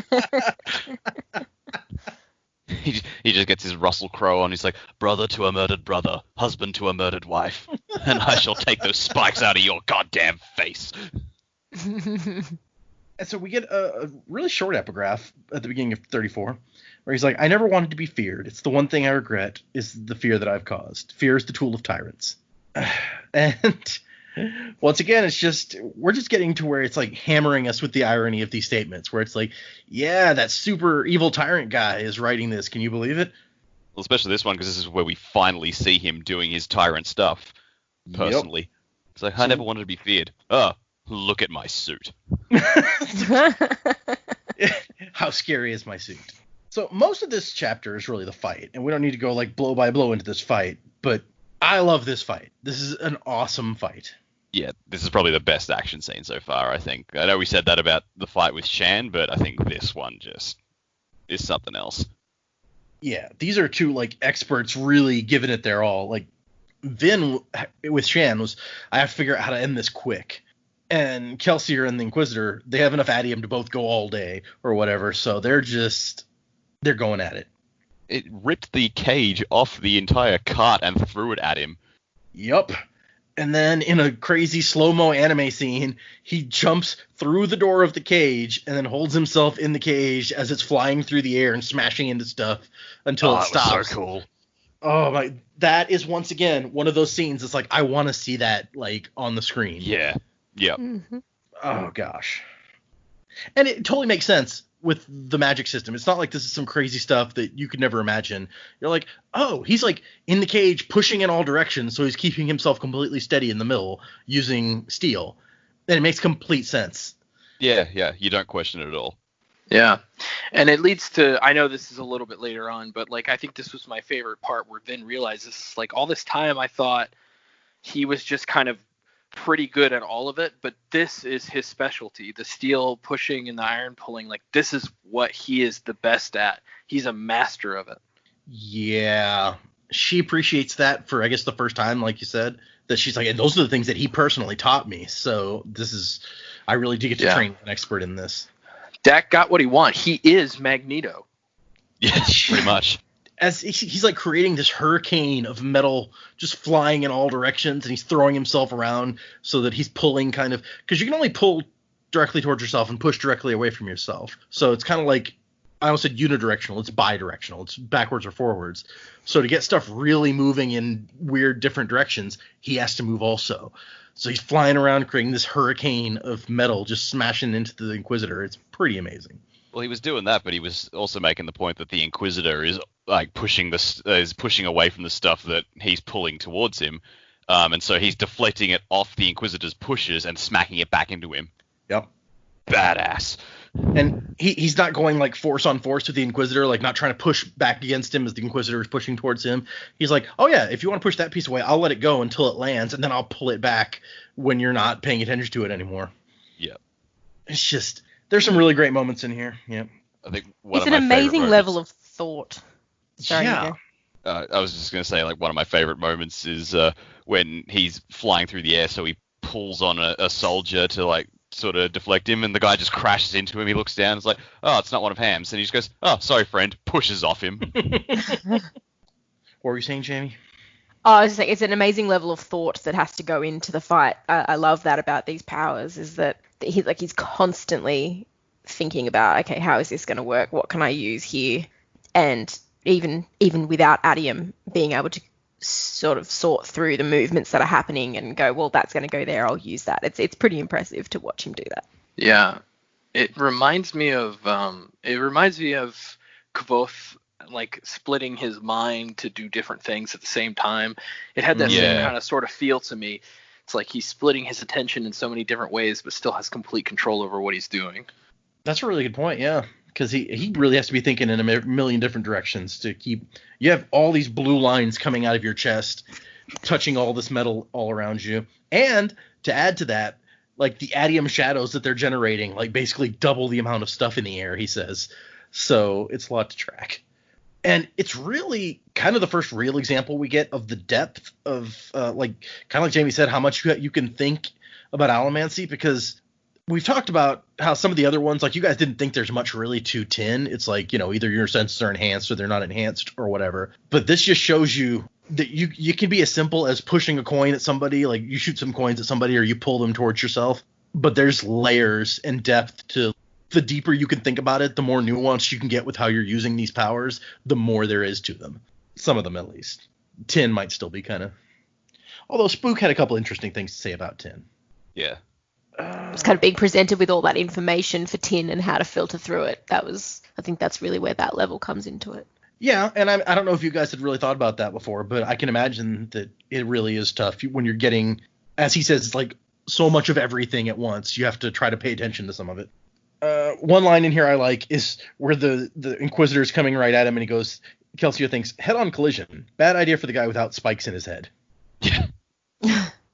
He just gets his Russell Crowe on. He's like, brother to a murdered brother, husband to a murdered wife, and I shall take those spikes out of your goddamn face. And so we get a really short epigraph at the beginning of 34, where he's like, I never wanted to be feared. It's the one thing I regret is the fear that I've caused. Fear is the tool of tyrants. And once again, we're just getting to where it's like hammering us with the irony of these statements, where it's like, yeah, that super evil tyrant guy is writing this. Can you believe it? Well, especially this one, because this is where we finally see him doing his tyrant stuff, personally. Yep. It's like, I never wanted to be feared. Oh, look at my suit. How scary is my suit? So most of this chapter is really the fight, and we don't need to go like blow by blow into this fight, but I love this fight. This is an awesome fight. Yeah, this is probably the best action scene so far, I think. I know we said that about the fight with Shan, but I think this one just is something else. Yeah, these are two, like, experts really giving it their all. Like, Vin with Shan was, I have to figure out how to end this quick. And Kelsier and the Inquisitor, they have enough adium to both go all day or whatever, so they're going at it. It ripped the cage off the entire cart and threw it at him. Yup. And then in a crazy slow-mo anime scene, he jumps through the door of the cage and then holds himself in the cage as it's flying through the air and smashing into stuff until it stops. Was so cool. Oh my, that is once again one of those scenes that's like, I want to see that, like, on the screen. Yeah. Yep. Mm-hmm. Oh gosh. And it totally makes sense with the magic system. It's not like this is some crazy stuff that you could never imagine. You're like, oh, he's like in the cage pushing in all directions, so he's keeping himself completely steady in the middle using steel. And it makes complete sense. Yeah, you don't question it at all. Yeah. And it leads to, I know this is a little bit later on, but like I think this was my favorite part where Vin realizes, like, all this time I thought he was just kind of pretty good at all of it, but this is his specialty, the steel pushing and the iron pulling. Like, this is what he is the best at. He's a master of it. Yeah. She appreciates that for, I guess, the first time, like you said, that she's like, and those are the things that he personally taught me. So this is, I really do get to train an expert in this. Dak got what he wanted. He is Magneto. Yeah, pretty much. As he's like creating this hurricane of metal just flying in all directions, and he's throwing himself around so that he's pulling kind of, because you can only pull directly towards yourself and push directly away from yourself. So it's kind of like, I almost said unidirectional, it's bidirectional, it's backwards or forwards. So to get stuff really moving in weird different directions, he has to move also. So he's flying around creating this hurricane of metal just smashing into the Inquisitor. It's pretty amazing. Well, he was doing that, but he was also making the point that the Inquisitor is like pushing away from the stuff that he's pulling towards him, and so he's deflecting it off the Inquisitor's pushes and smacking it back into him. Yep. Badass. And he's not going like force on force with the Inquisitor, like not trying to push back against him as the Inquisitor is pushing towards him. He's like, oh yeah, if you want to push that piece away, I'll let it go until it lands, and then I'll pull it back when you're not paying attention to it anymore. Yeah. It's just, there's some really great moments in here. Yeah. I think it's an amazing level of thought. Sorry, yeah. I was just going to say, like, one of my favorite moments is when he's flying through the air, so he pulls on a soldier to, like, sort of deflect him, and the guy just crashes into him. He looks down, it's like, oh, it's not one of Ham's. And he just goes, oh, sorry, friend, pushes off him. What were you saying, Jamie? Oh, I was just saying, it's an amazing level of thought that has to go into the fight. I love that about these powers, is that he's constantly thinking about, okay, how is this going to work? What can I use here? And even without Adium being able to sort of sort through the movements that are happening and go, well, that's going to go there, I'll use that. It's pretty impressive to watch him do that. Yeah, it reminds me of Kvoth, like splitting his mind to do different things at the same time. It had that same kind of sort of feel to me. It's like he's splitting his attention in so many different ways, but still has complete control over what he's doing. That's a really good point, yeah. Because he really has to be thinking in a million different directions to keep. You have all these blue lines coming out of your chest, touching all this metal all around you. And to add to that, like the Adium shadows that they're generating, like basically double the amount of stuff in the air, he says. So it's a lot to track. And it's really kind of the first real example we get of the depth of, like, kind of like Jamie said, how much you can think about allomancy, because we've talked about how some of the other ones, like, you guys didn't think there's much really to tin. It's like, you know, either your senses are enhanced or they're not enhanced or whatever. But this just shows you that you can be as simple as pushing a coin at somebody, like you shoot some coins at somebody or you pull them towards yourself. But there's layers and depth to the deeper you can think about it, the more nuanced you can get with how you're using these powers, the more there is to them. Some of them, at least. Tin might still be kind of... Although Spook had a couple interesting things to say about Tin. Yeah. It's kind of being presented with all that information for Tin and how to filter through it. I think that's really where that level comes into it. Yeah, and I don't know if you guys had really thought about that before, but I can imagine that it really is tough when you're getting, as he says, it's like so much of everything at once. You have to try to pay attention to some of it. One line in here I like is where the Inquisitor is coming right at him, and he goes, Kelsier thinks, head-on collision. Bad idea for the guy without spikes in his head. Yeah.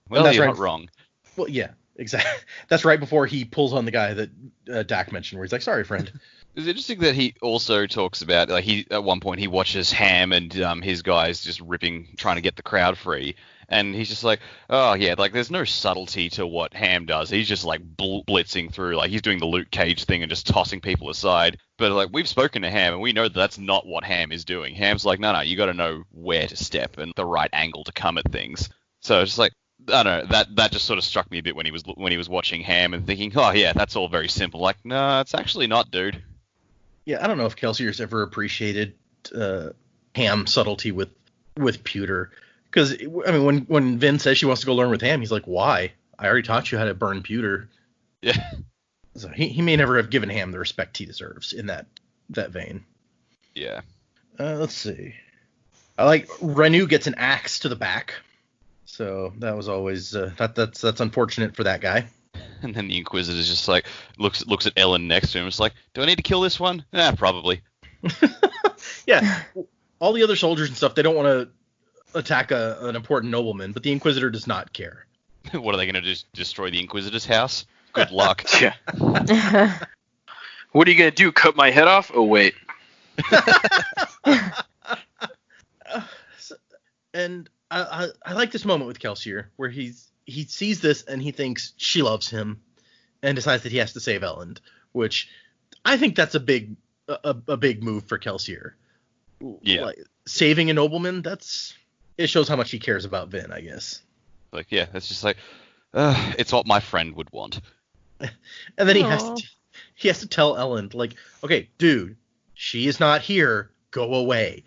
Well, you're not wrong. Well, yeah, exactly. That's right before he pulls on the guy that Dak mentioned, where he's like, sorry, friend. It's interesting that he also talks about, like, at one point he watches Ham and his guys just trying to get the crowd free. And he's just like, oh, yeah, like, there's no subtlety to what Ham does. He's just, like, blitzing through. Like, he's doing the Luke Cage thing and just tossing people aside. But, like, we've spoken to Ham, and we know that that's not what Ham is doing. Ham's like, no, you got to know where to step and the right angle to come at things. So it's just like, I don't know, that just sort of struck me a bit when he was watching Ham and thinking, oh, yeah, that's all very simple. Like, no, it's actually not, dude. Yeah, I don't know if Kelsier's ever appreciated Ham subtlety with pewter. Because, I mean, when Vin says she wants to go learn with Ham, he's like, why? I already taught you how to burn pewter. Yeah. So he may never have given Ham the respect he deserves in that vein. Yeah. Let's see. I like Renu gets an axe to the back. So that was always that's unfortunate for that guy. And then the Inquisitor's just like looks at Ellen next to him. It's like, do I need to kill this one? Probably. Yeah, all the other soldiers and stuff, they don't want to attack an important nobleman, but the Inquisitor does not care. What are they going to do? Destroy the Inquisitor's house? Good luck. Yeah. What are you gonna do? Cut my head off? Oh wait. And I like this moment with Kelsier where he sees this and he thinks she loves him and decides that he has to save Elend, which I think that's a big move for Kelsier. Yeah. Like, saving a nobleman, it shows how much he cares about Vin, I guess. Like, yeah, it's just like, it's what my friend would want. And then he has to tell Elend, like, okay, dude, she is not here. Go away.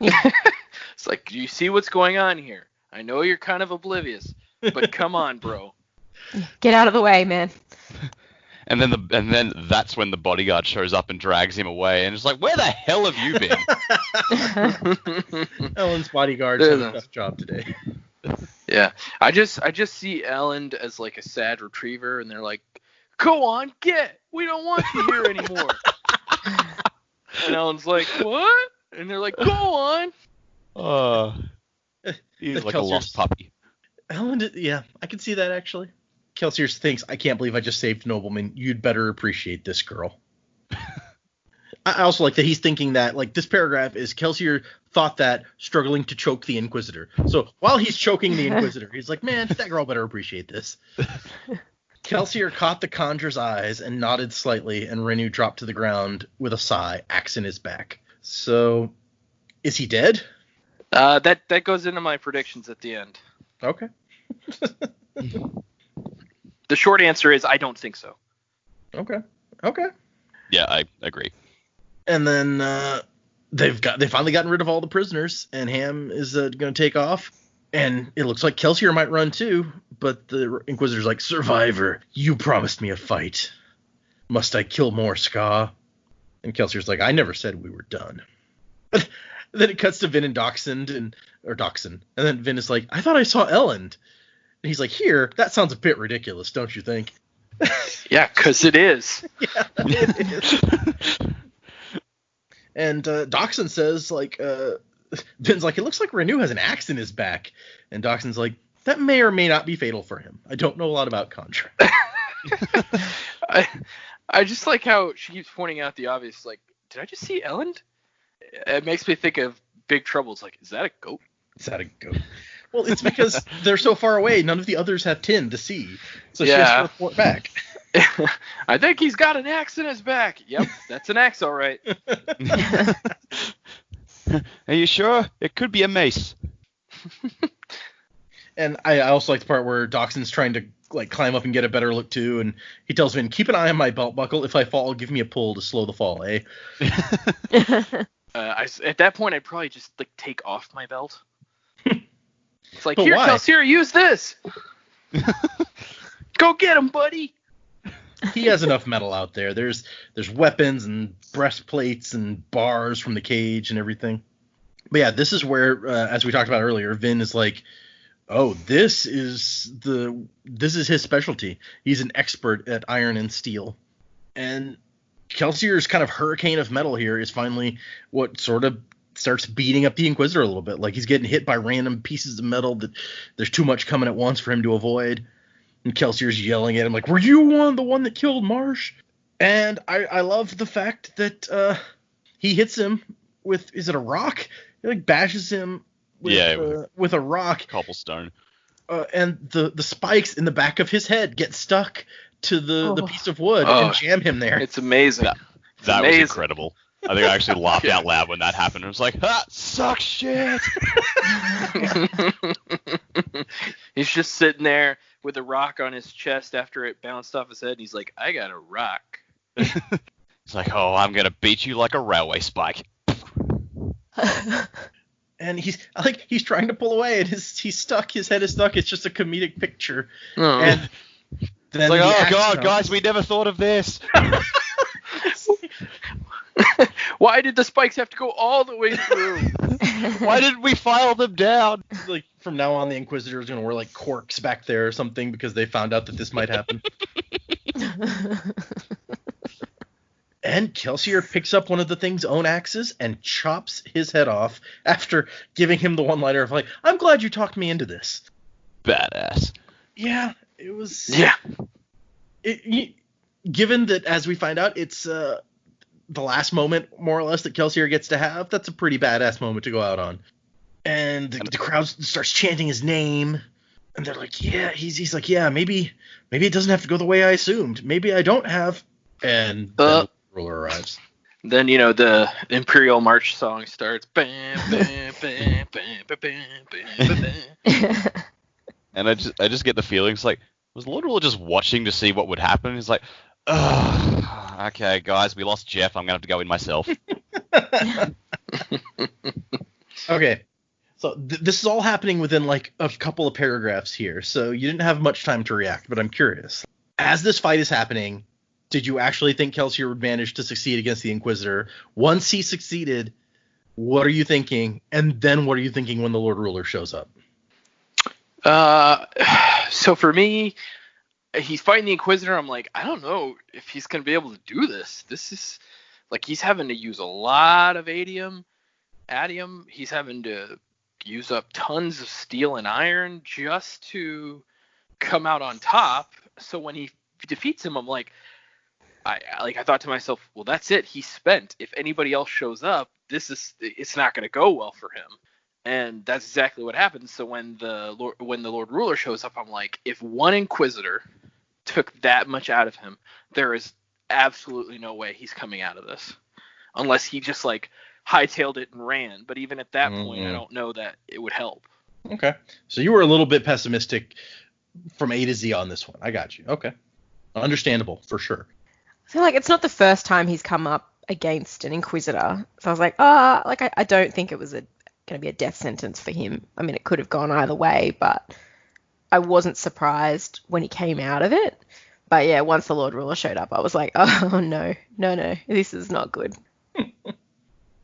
It's like, do you see what's going on here? I know you're kind of oblivious, but come on, bro. Get out of the way, man. And then that's when the bodyguard shows up and drags him away, and it's like, where the hell have you been? Elend's bodyguard's done a tough job today. Yeah, I just see Elend as like a sad retriever, and they're like, "Go on, get. We don't want you here anymore." And Elend's like, "What?" And they're like, "Go on." He's like a lost puppy. Elend, yeah, I can see that actually. Kelsier thinks, I can't believe I just saved nobleman. You'd better appreciate this girl. I also like that he's thinking that, like, this paragraph is Kelsier thought that struggling to choke the Inquisitor. So while he's choking the Inquisitor, he's like, man, that girl better appreciate this. Kelsier caught the conjurer's eyes and nodded slightly, and Renu dropped to the ground with a sigh, axe in his back. So, is he dead? That goes into my predictions at the end. Okay. The short answer is I don't think so. Okay. Yeah, I agree. And then they've finally gotten rid of all the prisoners, and Ham is going to take off. And it looks like Kelsier might run too, but the Inquisitor's like, Survivor, you promised me a fight. Must I kill more, Ska? And Kelsier's like, I never said we were done. Then it cuts to Vin and Dachshund, and then Vin is like, I thought I saw Elend. And he's like, here, that sounds a bit ridiculous, don't you think? Yeah, because it is. Yeah, it is. And Dachshund says, like, Vin's like, it looks like Renu has an axe in his back. And Dachshund's like, that may or may not be fatal for him. I don't know a lot about Contra. I just like how she keeps pointing out the obvious, like, did I just see Elend? It makes me think of Big Trouble. It's like, is that a goat? Is that a goat? Well, it's because they're so far away, none of the others have tin to see. So she has to report back. I think he's got an axe in his back. Yep, that's an axe, all right. Are you sure? It could be a mace. And I also like the part where Dachshund's trying to, like, climb up and get a better look too, and he tells Vin, keep an eye on my belt buckle. If I fall, give me a pull to slow the fall, eh? At that point, I'd probably just, like, take off my belt. It's like, But here, why? Kelsier, use this. Go get him, buddy. He has enough metal out there. There's weapons and breastplates and bars from the cage and everything. But yeah, this is where, as we talked about earlier, Vin is like, oh, this is his specialty. He's an expert at iron and steel. And Kelsier's kind of hurricane of metal here is finally what sort of starts beating up the Inquisitor a little bit. Like, he's getting hit by random pieces of metal that there's too much coming at once for him to avoid. And Kelsier's yelling at him like, were you the one that killed Marsh? And I love the fact that he hits him with, is it a rock? He, like, bashes him with a rock. Cobblestone. And the spikes in the back of his head get stuck to the piece of wood and jam him there. It's amazing. That was incredible. I think I actually laughed out loud when that happened. I was like, suck shit. He's just sitting there with a rock on his chest after it bounced off his head. And he's like, I got a rock. It's like, oh, I'm going to beat you like a railway spike. And he's trying to pull away, and he's stuck. His head is stuck. It's just a comedic picture. Oh. And then It's like, oh, God, comes. guys, we never thought of this. Why did the spikes have to go all the way through? Why didn't we file them down? Like from now on, the Inquisitor is going to wear like corks back there or something because they found out that this might happen. And Kelsier picks up one of the Thing's own axes and chops his head off after giving him the one-liner of like, "I'm glad you talked me into this." Badass. Yeah, it was. Yeah. Given that, as we find out, it's the last moment, more or less, that Kelsier gets to have, that's a pretty badass moment to go out on. And the crowd starts chanting his name, and they're like, "Yeah," he's like, "Yeah, maybe it doesn't have to go the way I assumed. Maybe I don't have." And then the ruler arrives. Then, the Imperial March song starts. Bam, bam, bam, bam, bam, bam, bam, bam. And I just get the feeling, it's like, was Lord Ruler just watching to see what would happen? He's like, ugh, okay, guys, we lost Jeff. I'm going to have to go in myself. Okay. So this is all happening within like a couple of paragraphs here. So you didn't have much time to react, but I'm curious. As this fight is happening, did you actually think Kelsier would manage to succeed against the Inquisitor? Once he succeeded, what are you thinking? And then what are you thinking when the Lord Ruler shows up? So for me, he's fighting the Inquisitor. I'm like, I don't know if he's going to be able to do this. This is like, he's having to use a lot of adium. He's having to use up tons of steel and iron just to come out on top. So when he defeats him, I'm like, I thought to myself, well, that's it. He's spent. If anybody else shows up, it's not going to go well for him. And that's exactly what happens. So when the Lord Ruler shows up, I'm like, if one Inquisitor took that much out of him, there is absolutely no way he's coming out of this, unless he just like hightailed it and ran. But even at that point, I don't know that it would help. Okay, so you were a little bit pessimistic from A to Z on this one. I got you. Okay, understandable for sure. I feel like it's not the first time he's come up against an Inquisitor, so I was like, I don't think it was going to be a death sentence for him. I mean, it could have gone either way, but I wasn't surprised when he came out of it. But yeah, once the Lord Ruler showed up, I was like, oh no, this is not good. What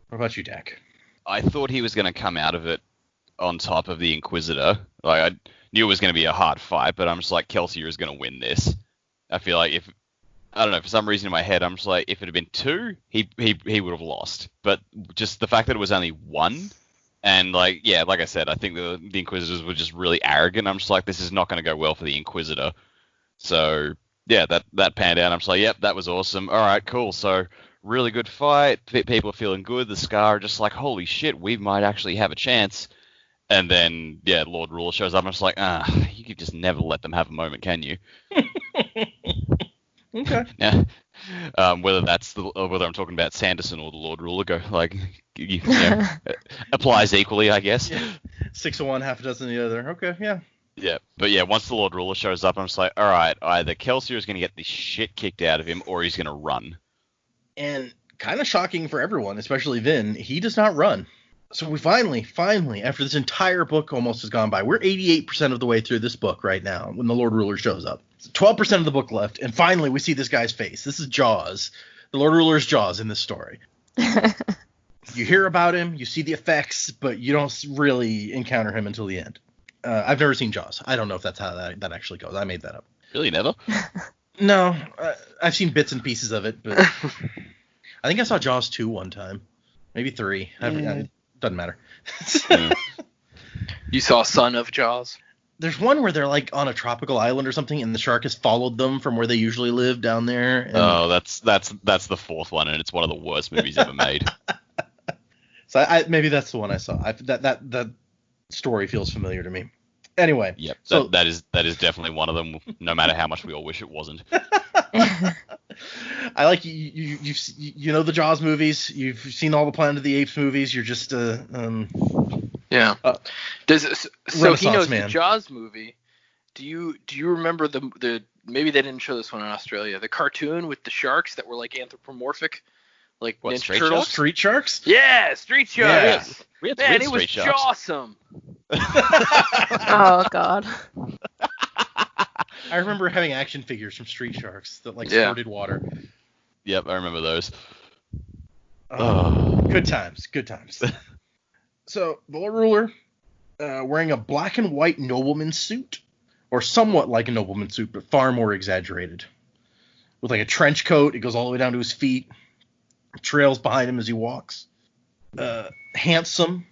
about you, Dak? I thought he was going to come out of it on top of the Inquisitor. Like, I knew it was going to be a hard fight, but I'm just like, Kelsier is going to win this. I feel like I don't know, for some reason in my head, I'm just like, if it had been 2, he would have lost. But just the fact that it was only 1, and like I said, I think the Inquisitors were just really arrogant. I'm just like, this is not going to go well for the Inquisitor. So yeah, that panned out. I'm just like, yep, that was awesome. All right, cool. So really good fight. People are feeling good. The Scar are just like, holy shit, we might actually have a chance. And then Lord Ruler shows up. I'm just like, you could just never let them have a moment, can you? Okay. Yeah. Whether I'm talking about Sanderson or the Lord Ruler, applies equally, I guess. Yeah. 6 of one, half a dozen of the other. Okay, yeah. Yeah, but yeah, once the Lord Ruler shows up, I'm just like, all right, either Kelsier is going to get the shit kicked out of him, or he's going to run. And kind of shocking for everyone, especially Vin, he does not run. So we finally, after this entire book almost has gone by, we're 88% of the way through this book right now when the Lord Ruler shows up. 12% of the book left, and finally we see this guy's face. This is Jaws. The Lord Ruler's Jaws in this story. You hear about him, you see the effects, but you don't really encounter him until the end. I've never seen Jaws. I don't know if that's how that actually goes. I made that up. Really, never? No, I've seen bits and pieces of it, but I think I saw Jaws 2 one time. Maybe 3. Doesn't matter. You saw Son of Jaws? There's one where they're like on a tropical island or something, and the shark has followed them from where they usually live down there. And... Oh, that's the 4th one, and it's one of the worst movies ever made. So maybe that's the one I saw. That story feels familiar to me. Anyway. Yep. So that is definitely one of them. No matter how much we all wish it wasn't. I like you know the Jaws movies. You've seen all the Planet of the Apes movies. You're just yeah. So he knows man. The Jaws movie. Do you remember the maybe they didn't show this one in Australia, the cartoon with the sharks that were like anthropomorphic, like What, Ninja Street Turtles? Sharks? Street Sharks. Yeah, Street Sharks. Yeah. We had Man, it was Street Sharks. awesome. Oh god. I remember having action figures from Street Sharks that like squirted water. Yep, I remember those. Good times. So the Lord Ruler, wearing a black and white nobleman's suit, or somewhat like a nobleman's suit, but far more exaggerated, with like a trench coat. It goes all the way down to his feet, trails behind him as he walks. Handsome,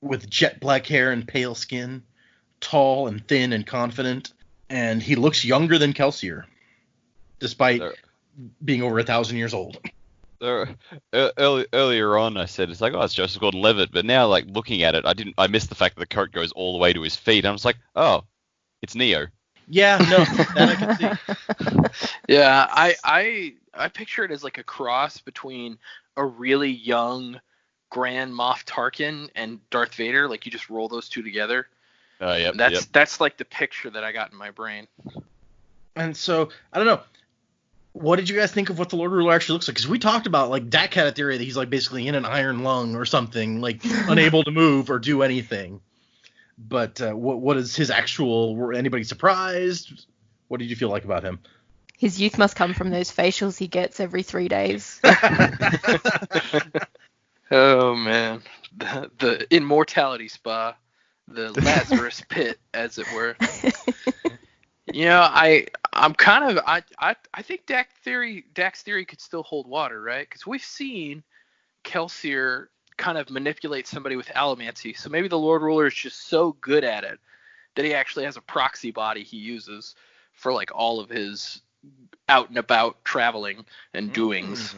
with jet black hair and pale skin, tall and thin and confident, and he looks younger than Kelsier, despite being over 1,000 years old. Earlier on, I said it's like, oh, it's Joseph Gordon-Levitt, but now, like, looking at it, I missed the fact that the coat goes all the way to his feet. I was like, oh, it's Neo. Yeah, no, that I can see. Yeah, I picture it as like a cross between a really young Grand Moff Tarkin and Darth Vader. Like, you just roll those two together. Yep. That's like the picture that I got in my brain. And so, I don't know. What did you guys think of what the Lord Ruler actually looks like? Because we talked about, like, Dak had a theory that he's, like, basically in an iron lung or something, like, unable to move or do anything. But what is his actual... Were anybody surprised? What did you feel like about him? His youth must come from those facials he gets every 3 days. Oh, man. The immortality spa. The Lazarus pit, as it were. You know, I'm kind of I think Dak's theory could still hold water, right? Because we've seen Kelsier kind of manipulate somebody with allomancy. So maybe the Lord Ruler is just so good at it that he actually has a proxy body he uses for like all of his out and about traveling and doings.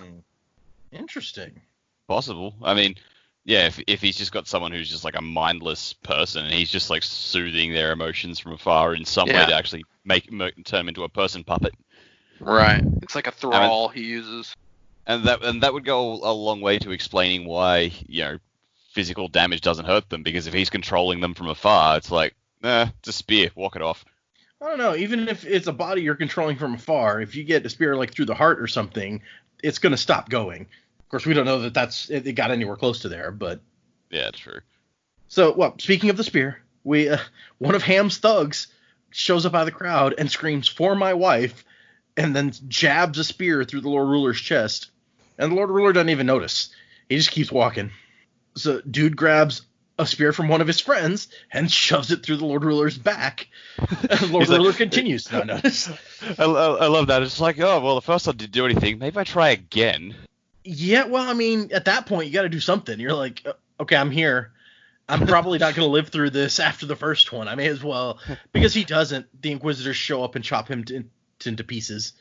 Interesting. Possible. I mean, yeah, if he's just got someone who's just like a mindless person and he's just like soothing their emotions from afar in some way to actually turn him into a person puppet. Right. It's like a thrall he uses. And that would go a long way to explaining why, you know, physical damage doesn't hurt them, because if he's controlling them from afar, it's like, it's a spear, walk it off. I don't know. Even if it's a body you're controlling from afar, if you get a spear like through the heart or something, it's going to stop going. Of course, we don't know that it got anywhere close to there, but... Yeah, true. So, well, speaking of the spear, one of Ham's thugs shows up out of the crowd and screams, "For my wife," and then jabs a spear through the Lord Ruler's chest. And the Lord Ruler doesn't even notice. He just keeps walking. So, dude grabs a spear from one of his friends and shoves it through the Lord Ruler's back. And the Lord Ruler continues to not notice. I love that. It's like, oh, well, the first time didn't do anything. Maybe I try again. Yeah, well, I mean, at that point, you got to do something. You're like, okay, I'm here. I'm probably not going to live through this after the first one. I may as well. Because he doesn't, the Inquisitors show up and chop him into pieces.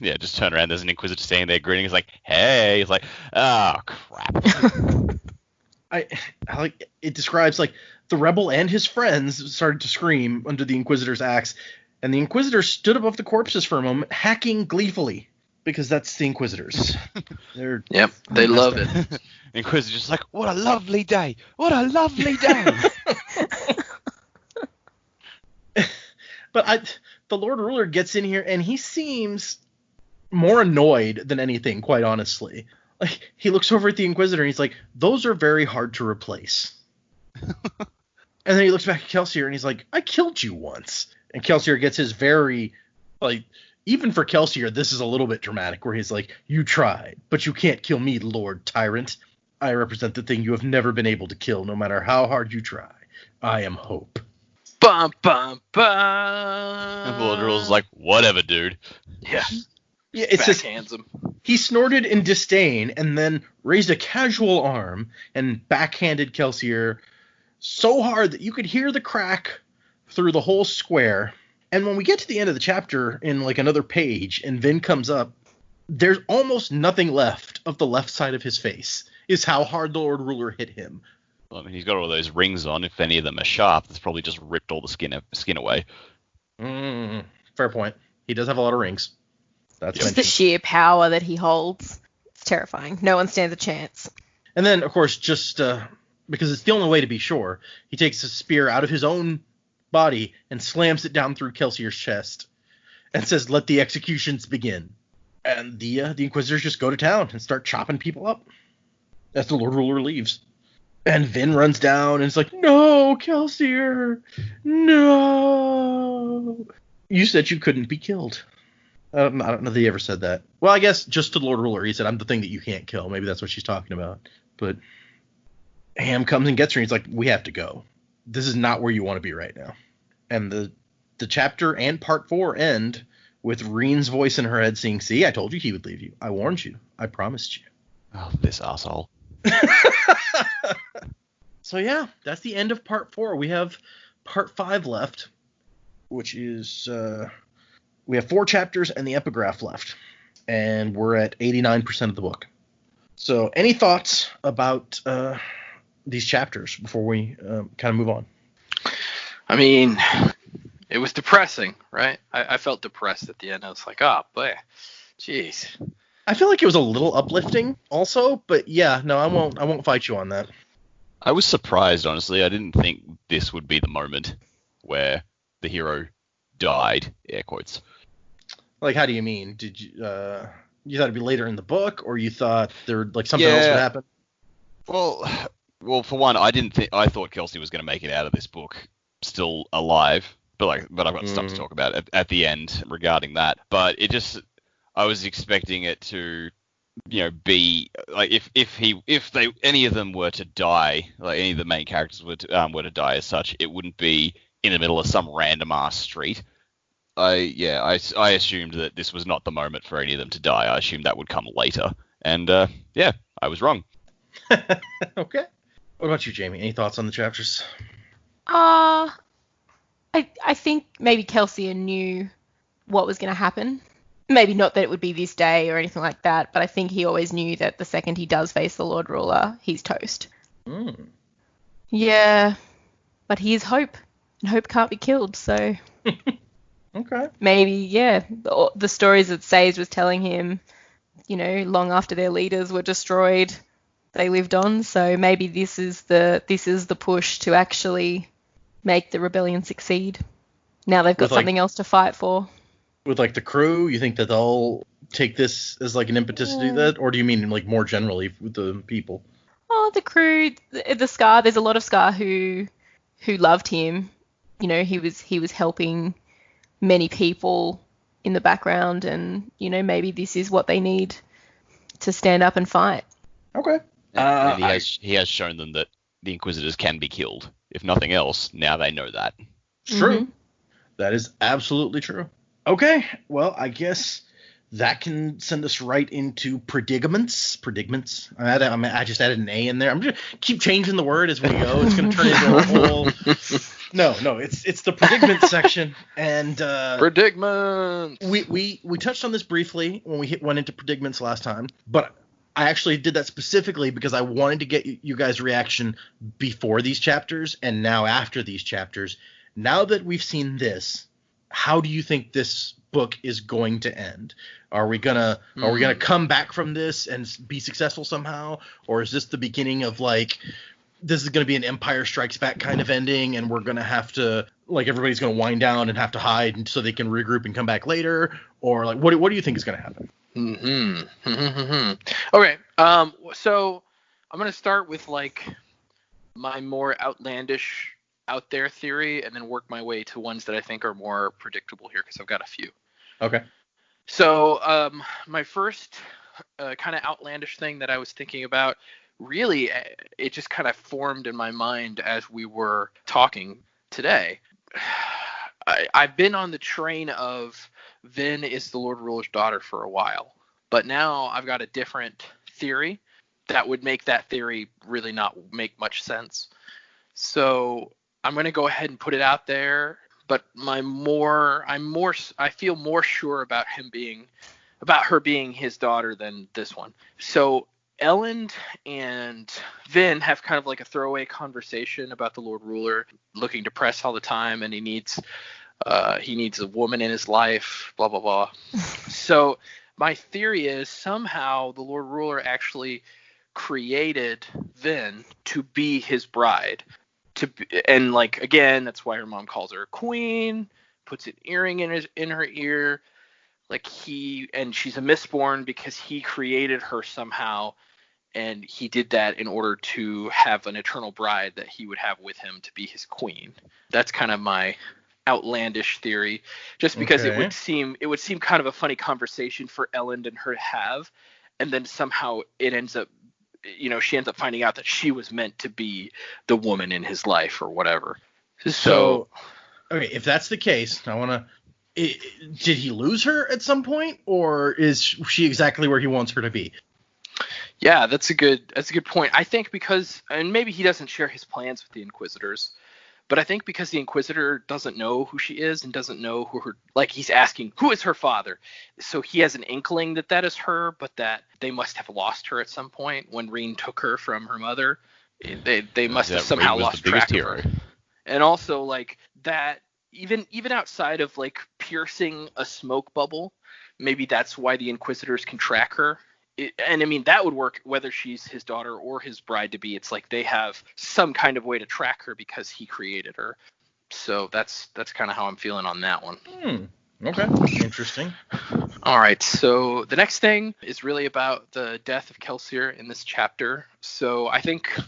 Yeah, just turn around. There's an Inquisitor standing there grinning. He's like, hey. He's like, oh, crap. I like it describes like the rebel and his friends started to scream under the Inquisitor's axe, and the Inquisitor stood above the corpses for a moment, hacking gleefully, because that's the Inquisitors. They love it. The Inquisitor's just like, what a lovely day. What a lovely day. But the Lord Ruler gets in here, and he seems more annoyed than anything, quite honestly. Like, he looks over at the Inquisitor, and he's like, those are very hard to replace. And then he looks back at Kelsier, and he's like, I killed you once. And Kelsier gets his very, like, even for Kelsier, this is a little bit dramatic, where he's like, you tried, but you can't kill me, Lord Tyrant. I represent the thing you have never been able to kill, no matter how hard you try. I am hope. Bum, bum, bum. And the Lord Ruler's like, whatever, dude. Yeah. Yeah, it's just, backhands him. he snorted in disdain and then raised a casual arm and backhanded Kelsier so hard that you could hear the crack through the whole square. And when we get to the end of the chapter in like another page and Vin comes up, there's almost nothing left of the left side of his face, is how hard the Lord Ruler hit him. Well, I mean, he's got all those rings on. If any of them are sharp, that's probably just ripped all the skin away. Fair point. He does have a lot of rings. That's Just the sheer power that he holds. It's terrifying. No one stands a chance. And then, of course, just because it's the only way to be sure, he takes a spear out of his own body and slams it down through Kelsier's chest and says, let the executions begin. And the Inquisitors just go to town and start chopping people up as the Lord Ruler leaves. And Vin runs down and is like, no, Kelsier, no. You said you couldn't be killed. I don't know that he ever said that. Well, I guess just to the Lord Ruler, he said, I'm the thing that you can't kill. Maybe that's what she's talking about. But Ham comes and gets her, and he's like, we have to go. This is not where you want to be right now. And the chapter and part 4 end with Reen's voice in her head saying, see, I told you he would leave you. I warned you. I promised you. Oh, this asshole. So yeah, that's the end of part 4. We have part 5 left, which is we have 4 chapters and the epigraph left, and we're at 89% of the book. So any thoughts about these chapters before we kind of move on? I mean, it was depressing, right? I felt depressed at the end. I was like, oh, boy, jeez. I feel like it was a little uplifting also, but yeah, no, I won't fight you on that. I was surprised, honestly. I didn't think this would be the moment where the hero died, air quotes. Like, how do you mean? Did you thought it'd be later in the book, or you thought there like something else would happen? Well, for one, I thought Kelsier was going to make it out of this book still alive, but I've got stuff to talk about at the end regarding that. But I was expecting it to, be like if any of them were to die, like any of the main characters were to die as such, it wouldn't be in the middle of some random ass street. I assumed that this was not the moment for any of them to die. I assumed that would come later, and I was wrong. Okay. What about you, Jamie? Any thoughts on the chapters? I think maybe Kelsier knew what was going to happen. Maybe not that it would be this day or anything like that, but I think he always knew that the second he does face the Lord Ruler, he's toast. Yeah, but he is Hope, and Hope can't be killed, so... Okay. Maybe, yeah, the stories that Sage was telling him, long after their leaders were destroyed, they lived on, so maybe this is the push to actually make the rebellion succeed. Now they've got something else to fight for. With like the crew, you think that they'll take this as like an impetus to do that, or do you mean like more generally with the people? Oh, the crew, the Scar. There's a lot of Scar who loved him. He was helping many people in the background, and maybe this is what they need to stand up and fight. Okay. And he has shown them that the Inquisitors can be killed. If nothing else, now they know that. True. Mm-hmm. That is absolutely true. Okay, well, I guess that can send us right into predicaments. I just added an A in there. I'm just keep changing the word as we go. It's going to turn into a whole... No, it's the predicament section, and predicaments. We touched on this briefly when we went into predicaments last time, but I actually did that specifically because I wanted to get you guys' reaction before these chapters and now after these chapters. Now that we've seen this, how do you think this book is going to end? Are we gonna come back from this and be successful somehow, or is this the beginning of like this is going to be an Empire Strikes Back kind of ending, and we're going to have to like everybody's going to wind down and have to hide and so they can regroup and come back later, or like what do you think is going to happen? Okay, so I'm going to start with like my more outlandish out there theory and then work my way to ones that I think are more predictable here because I've got a few. Okay. So my first kind of outlandish thing that I was thinking about, really, it just kind of formed in my mind as we were talking today. I've been on the train of Vin is the Lord Ruler's daughter for a while, but now I've got a different theory that would make that theory really not make much sense. So I'm going to go ahead and put it out there, but I feel more sure about her being his daughter than this one. So Elend and Vin have kind of like a throwaway conversation about the Lord Ruler looking depressed all the time, and he needs a woman in his life, blah blah blah. So my theory is somehow the Lord Ruler actually created Vin to be his bride. And like again, that's why her mom calls her a queen, puts an earring in her ear, like and she's a Mistborn because he created her somehow, and he did that in order to have an eternal bride that he would have with him to be his queen. That's kind of my outlandish theory, just because it would seem kind of a funny conversation for Elend and her to have, and then somehow it ends up she ends up finding out that she was meant to be the woman in his life or whatever. So okay, if that's the case, I want to. Did he lose her at some point, or is she exactly where he wants her to be? Yeah, that's a good point. I think because, and maybe he doesn't share his plans with the Inquisitors, but I think because the Inquisitor doesn't know who she is and doesn't know who her, like he's asking, who is her father? So he has an inkling that is her, but that they must have lost her at some point when Reen took her from her mother. They must have somehow lost track of her. And also like that, even outside of like piercing a smoke bubble, maybe that's why the Inquisitors can track her. And I mean, that would work whether she's his daughter or his bride to be. It's like they have some kind of way to track her because he created her. So that's kind of how I'm feeling on that one. Okay, interesting. All right, so the next thing is really about the death of Kelsier in this chapter. So I think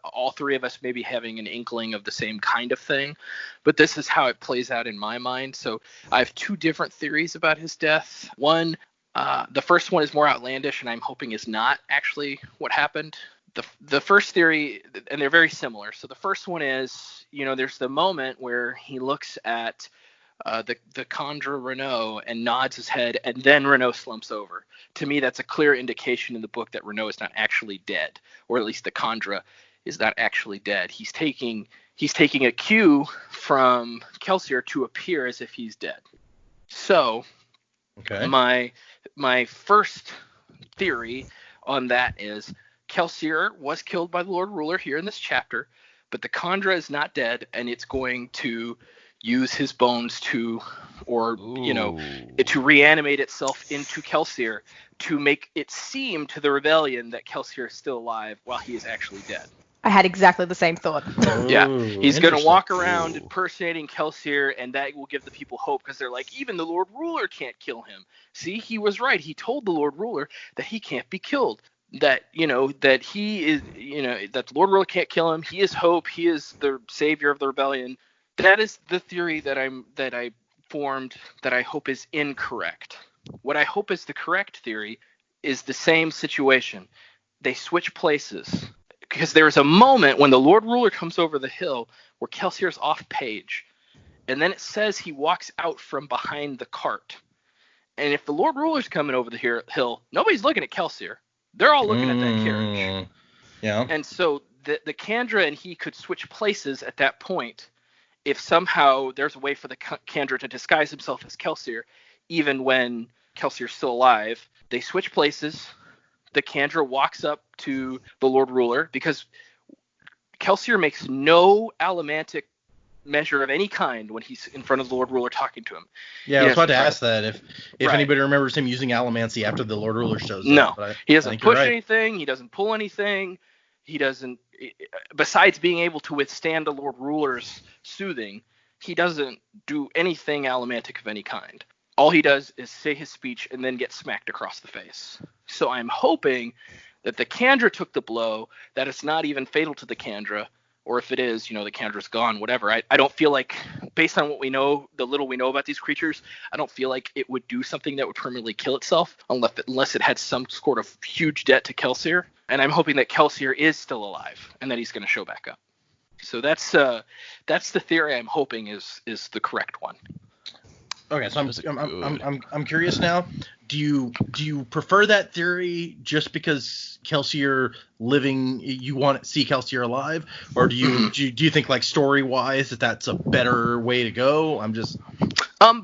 all three of us may be having an inkling of the same kind of thing, but this is how it plays out in my mind. So I have two different theories about his death. One, the first one is more outlandish, and I'm hoping is not actually what happened. The first theory, and they're very similar. So the first one is, there's the moment where he looks at the Kandra Renault and nods his head, and then Renault slumps over. To me, that's a clear indication in the book that Renault is not actually dead, or at least the Kandra is not actually dead. He's taking a cue from Kelsier to appear as if he's dead. So, okay, my first theory on that is Kelsier was killed by the Lord Ruler here in this chapter, but the Kandra is not dead, and it's going to use his bones to reanimate itself into Kelsier to make it seem to the rebellion that Kelsier is still alive while he is actually dead. I had exactly the same thought. Yeah, he's going to walk around impersonating Kelsier, and that will give the people hope because they're like, even the Lord Ruler can't kill him. See, he was right. He told the Lord Ruler that he can't be killed. That he is, that the Lord Ruler can't kill him. He is hope. He is the savior of the rebellion. That is the theory that I formed that I hope is incorrect. What I hope is the correct theory is the same situation. They switch places. Because there is a moment when the Lord Ruler comes over the hill where Kelsier's off page. And then it says he walks out from behind the cart. And if the Lord Ruler's coming over the hill, nobody's looking at Kelsier. They're all looking at that carriage. Yeah. And so the Kandra and he could switch places at that point if somehow there's a way for the Kandra to disguise himself as Kelsier, even when Kelsier's still alive. They switch places. The Kandra walks up to the Lord Ruler because Kelsier makes no allomantic measure of any kind when he's in front of the Lord Ruler talking to him. Yeah, I was about to ask that if anybody remembers him using allomancy after the Lord Ruler shows up. No, he doesn't push anything. He doesn't pull anything. He doesn't, besides being able to withstand the Lord Ruler's soothing, he doesn't do anything allomantic of any kind. All he does is say his speech and then get smacked across the face. So I'm hoping that the Kandra took the blow, that it's not even fatal to the Kandra, or if it is, the Kandra's gone, whatever. I don't feel like, based on what we know, the little we know about these creatures, I don't feel like it would do something that would permanently kill itself unless it had some sort of huge debt to Kelsier. And I'm hoping that Kelsier is still alive and that he's going to show back up. So that's the theory I'm hoping is the correct one. Okay, so I'm curious now. Do you prefer that theory just because Kelsier living, you want to see Kelsier alive, or do you think like story wise that's a better way to go? I'm just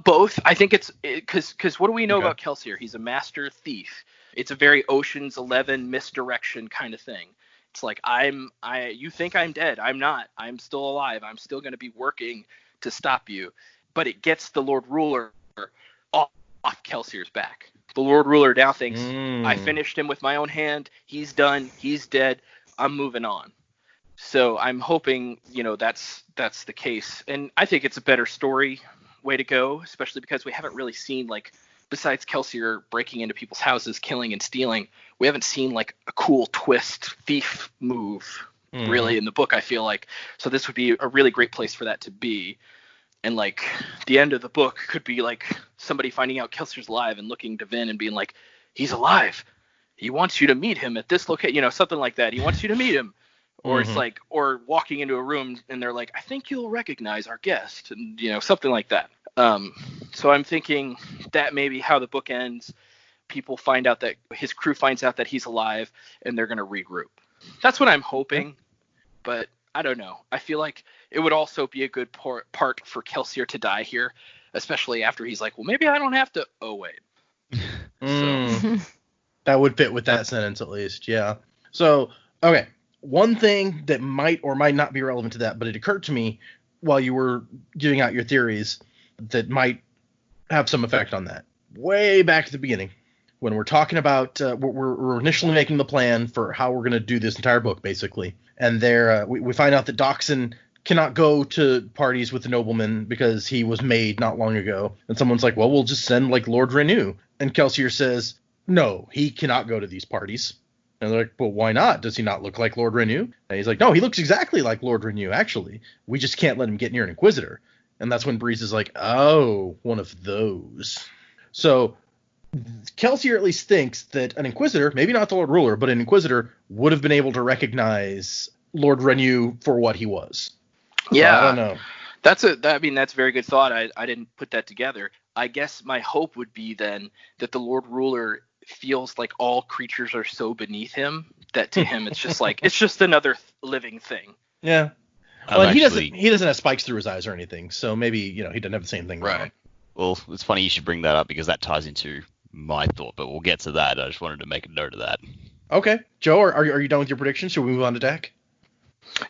both. I think it's because what do we know about Kelsier? He's a master thief. It's a very Ocean's 11 misdirection kind of thing. It's like you think I'm dead. I'm not. I'm still alive. I'm still going to be working to stop you. But it gets the Lord Ruler off Kelsier's back. The Lord Ruler now thinks, I finished him with my own hand. He's done. He's dead. I'm moving on. So I'm hoping, that's the case. And I think it's a better story way to go, especially because we haven't really seen, like, besides Kelsier breaking into people's houses, killing and stealing, we haven't seen, like, a cool twist thief move, really, in the book, I feel like. So this would be a really great place for that to be. And, like, the end of the book could be, like, somebody finding out Kelsier's alive and looking to Vin and being like, he's alive. he wants you to meet him at this location, something like that. He wants you to meet him. Or it's like, or walking into a room and they're like, I think you'll recognize our guest, and something like that. So I'm thinking that maybe how the book ends, people find out that his crew finds out that he's alive, and they're gonna regroup. That's what I'm hoping, but I don't know. I feel like it would also be a good part for Kelsier to die here, especially after he's like, well, maybe I don't have to. Oh wait. So. That would fit with that sentence at least, yeah. So, okay. One thing that might or might not be relevant to that, but it occurred to me while you were giving out your theories that might have some effect on that. Way back at the beginning, when we're talking about, we're initially making the plan for how we're going to do this entire book, basically. And there, we find out that Doxson cannot go to parties with the nobleman because he was made not long ago. And someone's like, well, we'll just send, like, Lord Renew. And Kelsier says, no, he cannot go to these parties. And they're like, well, why not? Does he not look like Lord Renew? And he's like, no, he looks exactly like Lord Renew, actually. We just can't let him get near an Inquisitor. And that's when Breeze is like, oh, one of those. So Kelsier at least thinks that an Inquisitor, maybe not the Lord Ruler, but an Inquisitor would have been able to recognize Lord Renew for what he was. Yeah, so I don't know. That's a very good thought. I didn't put that together. I guess my hope would be then that the Lord Ruler feels like all creatures are so beneath him that to him it's just like it's just another living thing. Yeah. Well, he doesn't have spikes through his eyes or anything, so maybe he doesn't have the same thing. Right. Well, it's funny you should bring that up because that ties into my thought, but we'll get to that. I just wanted to make a note of that. Okay, Joe, are you done with your predictions? Should we move on to Dak?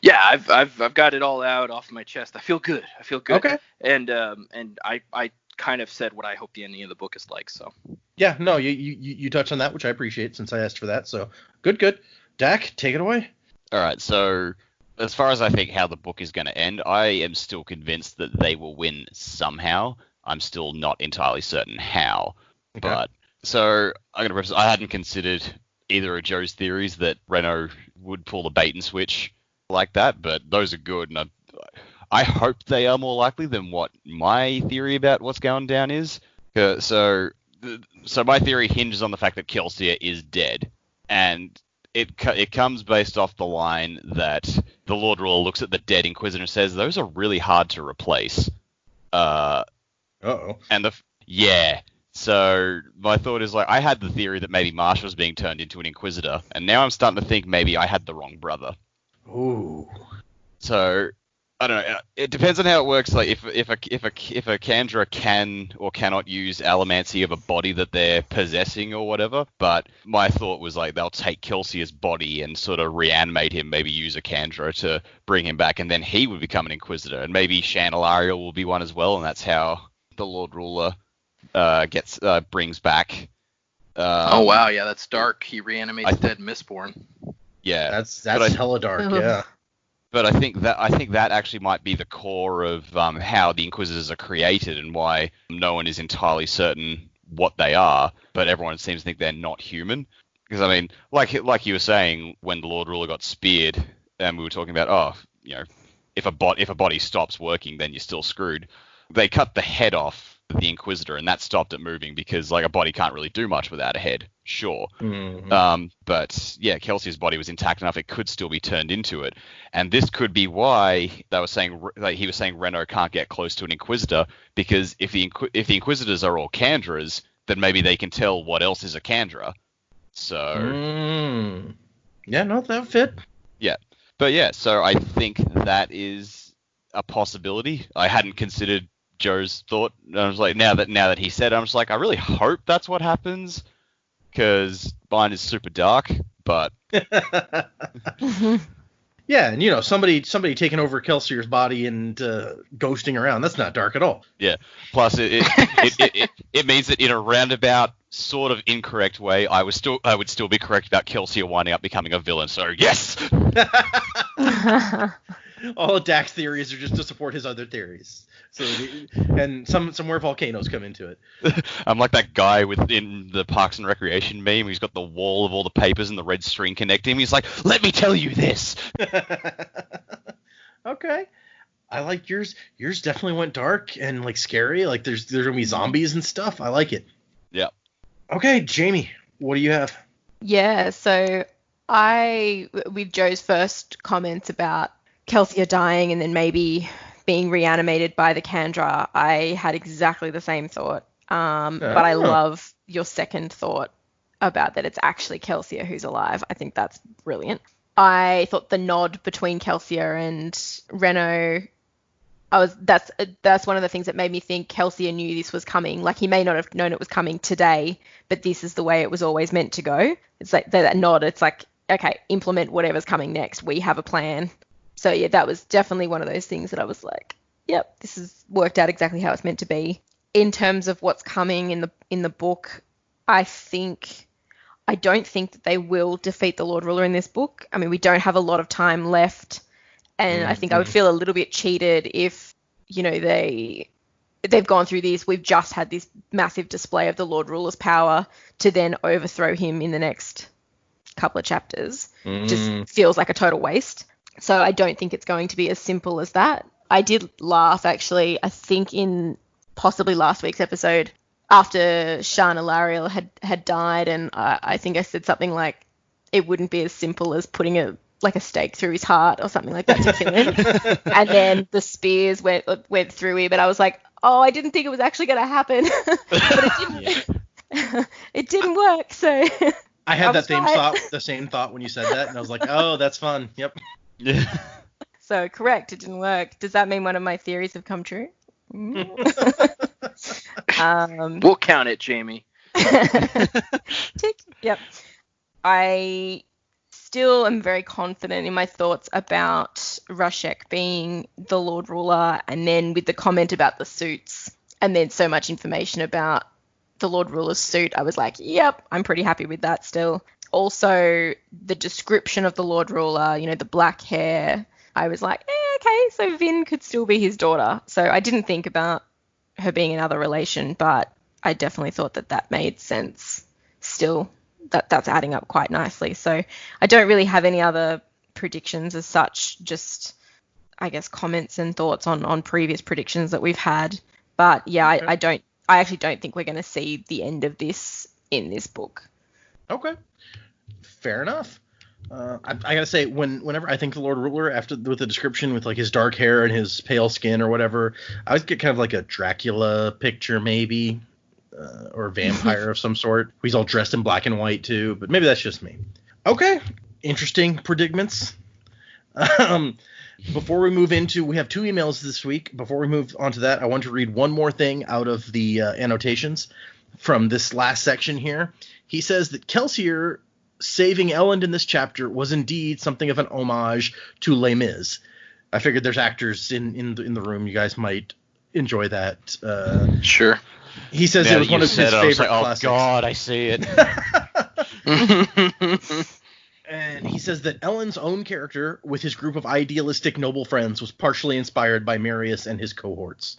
Yeah, I've got it all out off my chest. I feel good. Okay. And I kind of said what I hope the ending of the book is like. So. Yeah, no, you touched on that, which I appreciate since I asked for that. So good. Dak, take it away. All right. So as far as I think how the book is going to end, I am still convinced that they will win somehow. I'm still not entirely certain how. Okay. But so I'm going to preface. I hadn't considered either of Joe's theories that Renault would pull the bait and switch like that, but those are good, and I hope they are more likely than what my theory about what's going down is. So my theory hinges on the fact that Kelsier is dead, and it comes based off the line that the Lord Ruler looks at the dead Inquisitor and says, those are really hard to replace. Uh-oh. And so my thought is, like, I had the theory that maybe Marsh was being turned into an Inquisitor, and now I'm starting to think maybe I had the wrong brother. Ooh. So I don't know. It depends on how it works. Like if a Kandra can or cannot use allomancy of a body that they're possessing or whatever. But my thought was like they'll take Kelsier's body and sort of reanimate him. Maybe use a Kandra to bring him back, and then he would become an Inquisitor, and maybe Chandelaria will be one as well. And that's how the Lord Ruler brings back. Oh wow, yeah, that's dark. He reanimates dead Mistborn. Yeah, that's hella dark. Yeah. But I think that actually might be the core of how the Inquisitors are created and why no one is entirely certain what they are, but everyone seems to think they're not human. Because I mean, like you were saying, when the Lord Ruler got speared, and we were talking about, if a body stops working, then you're still screwed. They cut the head off the Inquisitor, and that stopped it moving because like a body can't really do much without a head. Sure. Mm-hmm. But yeah, Kelsier's body was intact enough; it could still be turned into it, and this could be why they were saying, like he was saying, Renault can't get close to an Inquisitor because if the Inquisitors are all Kandras, then maybe they can tell what else is a Kandra. So. Yeah, no, that would fit. Yeah, but yeah, so I think that is a possibility. I hadn't considered Joe's thought. I was like, now that he said it, I'm just like, I really hope that's what happens, because mine is super dark, but yeah, and somebody taking over Kelsier's body and ghosting around, that's not dark at all. Yeah. Plus it means that in a roundabout sort of incorrect way, I would still be correct about Kelsier winding up becoming a villain. So yes. All of Dak's theories are just to support his other theories. So, and somewhere volcanoes come into it. I'm like that guy in the Parks and Recreation meme. He's got the wall of all the papers and the red string connecting him. He's like, "Let me tell you this." Okay, I like yours. Yours definitely went dark and like scary. Like there's gonna be zombies and stuff. I like it. Yeah. Okay, Jamie, what do you have? Yeah, so with Joe's first comments about Kelsier dying and then maybe being reanimated by the Kandra, I had exactly the same thought. But I love your second thought about that it's actually Kelsier who's alive. I think that's brilliant. I thought the nod between Kelsier and Reno, that's one of the things that made me think Kelsier knew this was coming. Like, he may not have known it was coming today, but this is the way it was always meant to go. It's like that nod. It's like, okay, implement whatever's coming next. We have a plan. So yeah, that was definitely one of those things that I was like, yep, this has worked out exactly how it's meant to be. In terms of what's coming in the book, I don't think that they will defeat the Lord Ruler in this book. I mean, we don't have a lot of time left, and I think I would feel a little bit cheated if, they've gone through this. We've just had this massive display of the Lord Ruler's power to then overthrow him in the next couple of chapters. Just feels like a total waste. So I don't think it's going to be as simple as that. I did laugh, actually, I think in possibly last week's episode, after Shana Lariel had died, and I think I said something like it wouldn't be as simple as putting a stake through his heart or something like that to kill him. And then the spears went through him, and I was like, oh, I didn't think it was actually going to happen. But it didn't. It didn't work, so I had the same thought when you said that, and I was like, oh, that's fun. Yep. Yeah. So correct, it didn't work. Does that mean one of my theories have come true? We'll count it, Jamie. Tick. Yep. I still am very confident in my thoughts about Rashek being the Lord Ruler, and then with the comment about the suits, and then so much information about the Lord Ruler's suit, I was like, yep, I'm pretty happy with that still. Also, the description of the Lord Ruler, the black hair, I was like, okay, so Vin could still be his daughter. So I didn't think about her being another relation, but I definitely thought that made sense still. That's adding up quite nicely. So I don't really have any other predictions as such, just, I guess, comments and thoughts on previous predictions that we've had. But yeah, okay. I actually don't think we're going to see the end of this in this book. Okay. Fair enough. I gotta say, whenever I think the Lord Ruler, with the description with like his dark hair and his pale skin or whatever, I always get kind of like a Dracula picture maybe, or a vampire of some sort. He's all dressed in black and white too, but maybe that's just me. Okay, interesting predicaments. Before we move into, we have 2 emails this week. Before we move on to that, I want to read one more thing out of the annotations from this last section here. He says that Kelsier saving Elend in this chapter was indeed something of an homage to Les Mis. I figured there's actors in the room. You guys might enjoy that. Sure. He says it was one of his favorite classics. Oh God, I see it. And he says that Elend's own character, with his group of idealistic noble friends, was partially inspired by Marius and his cohorts.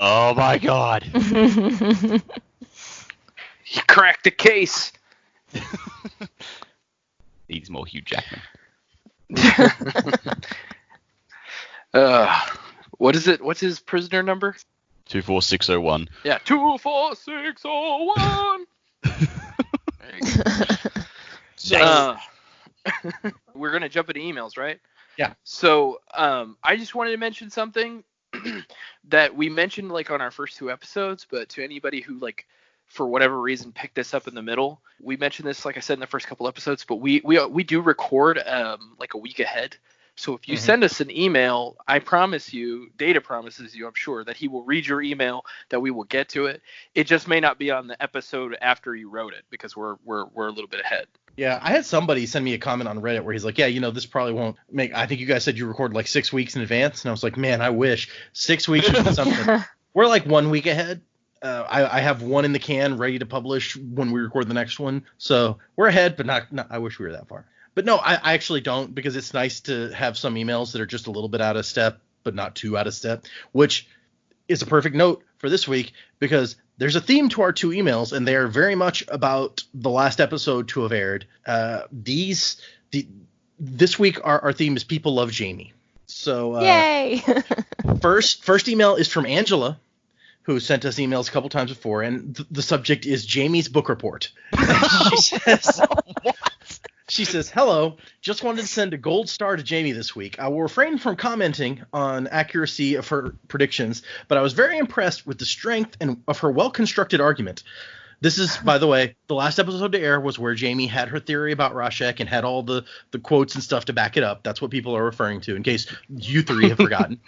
Oh my God. He cracked the case. Needs more Hugh Jackman. What is it? What's his prisoner number? 24601. Yeah, 24601. So, we're gonna jump into emails, right? Yeah. So, I just wanted to mention something that we mentioned like on our first 2 episodes, but to anybody who like, for whatever reason, picked this up in the middle, we mentioned this, like I said, in the first couple episodes, but we do record like a week ahead. So if you send us an email, I promise you, Data promises you, I'm sure, that he will read your email, that we will get to it. It just may not be on the episode after you wrote it, because we're a little bit ahead. Yeah, I had somebody send me a comment on Reddit where he's like, yeah, this probably won't make, I think you guys said you record like 6 weeks in advance. And I was like, man, I wish 6 weeks would be something. We're like 1 week ahead. I have one in the can ready to publish when we record the next one. So we're ahead, but not I wish we were that far. But no, I actually don't, because it's nice to have some emails that are just a little bit out of step, but not too out of step, which is a perfect note for this week, because there's a theme to our 2 emails, and they are very much about the last episode to have aired. This week, our theme is People Love Jamie. So yay! first email is from Angela, who sent us emails a couple times before, and the subject is Jamie's book report. She says, She says, hello, just wanted to send a gold star to Jamie this week. I will refrain from commenting on accuracy of her predictions, but I was very impressed with the strength of her well-constructed argument. This is, by the way, the last episode to air was where Jamie had her theory about Rashek and had all the quotes and stuff to back it up. That's what people are referring to, in case you three have forgotten.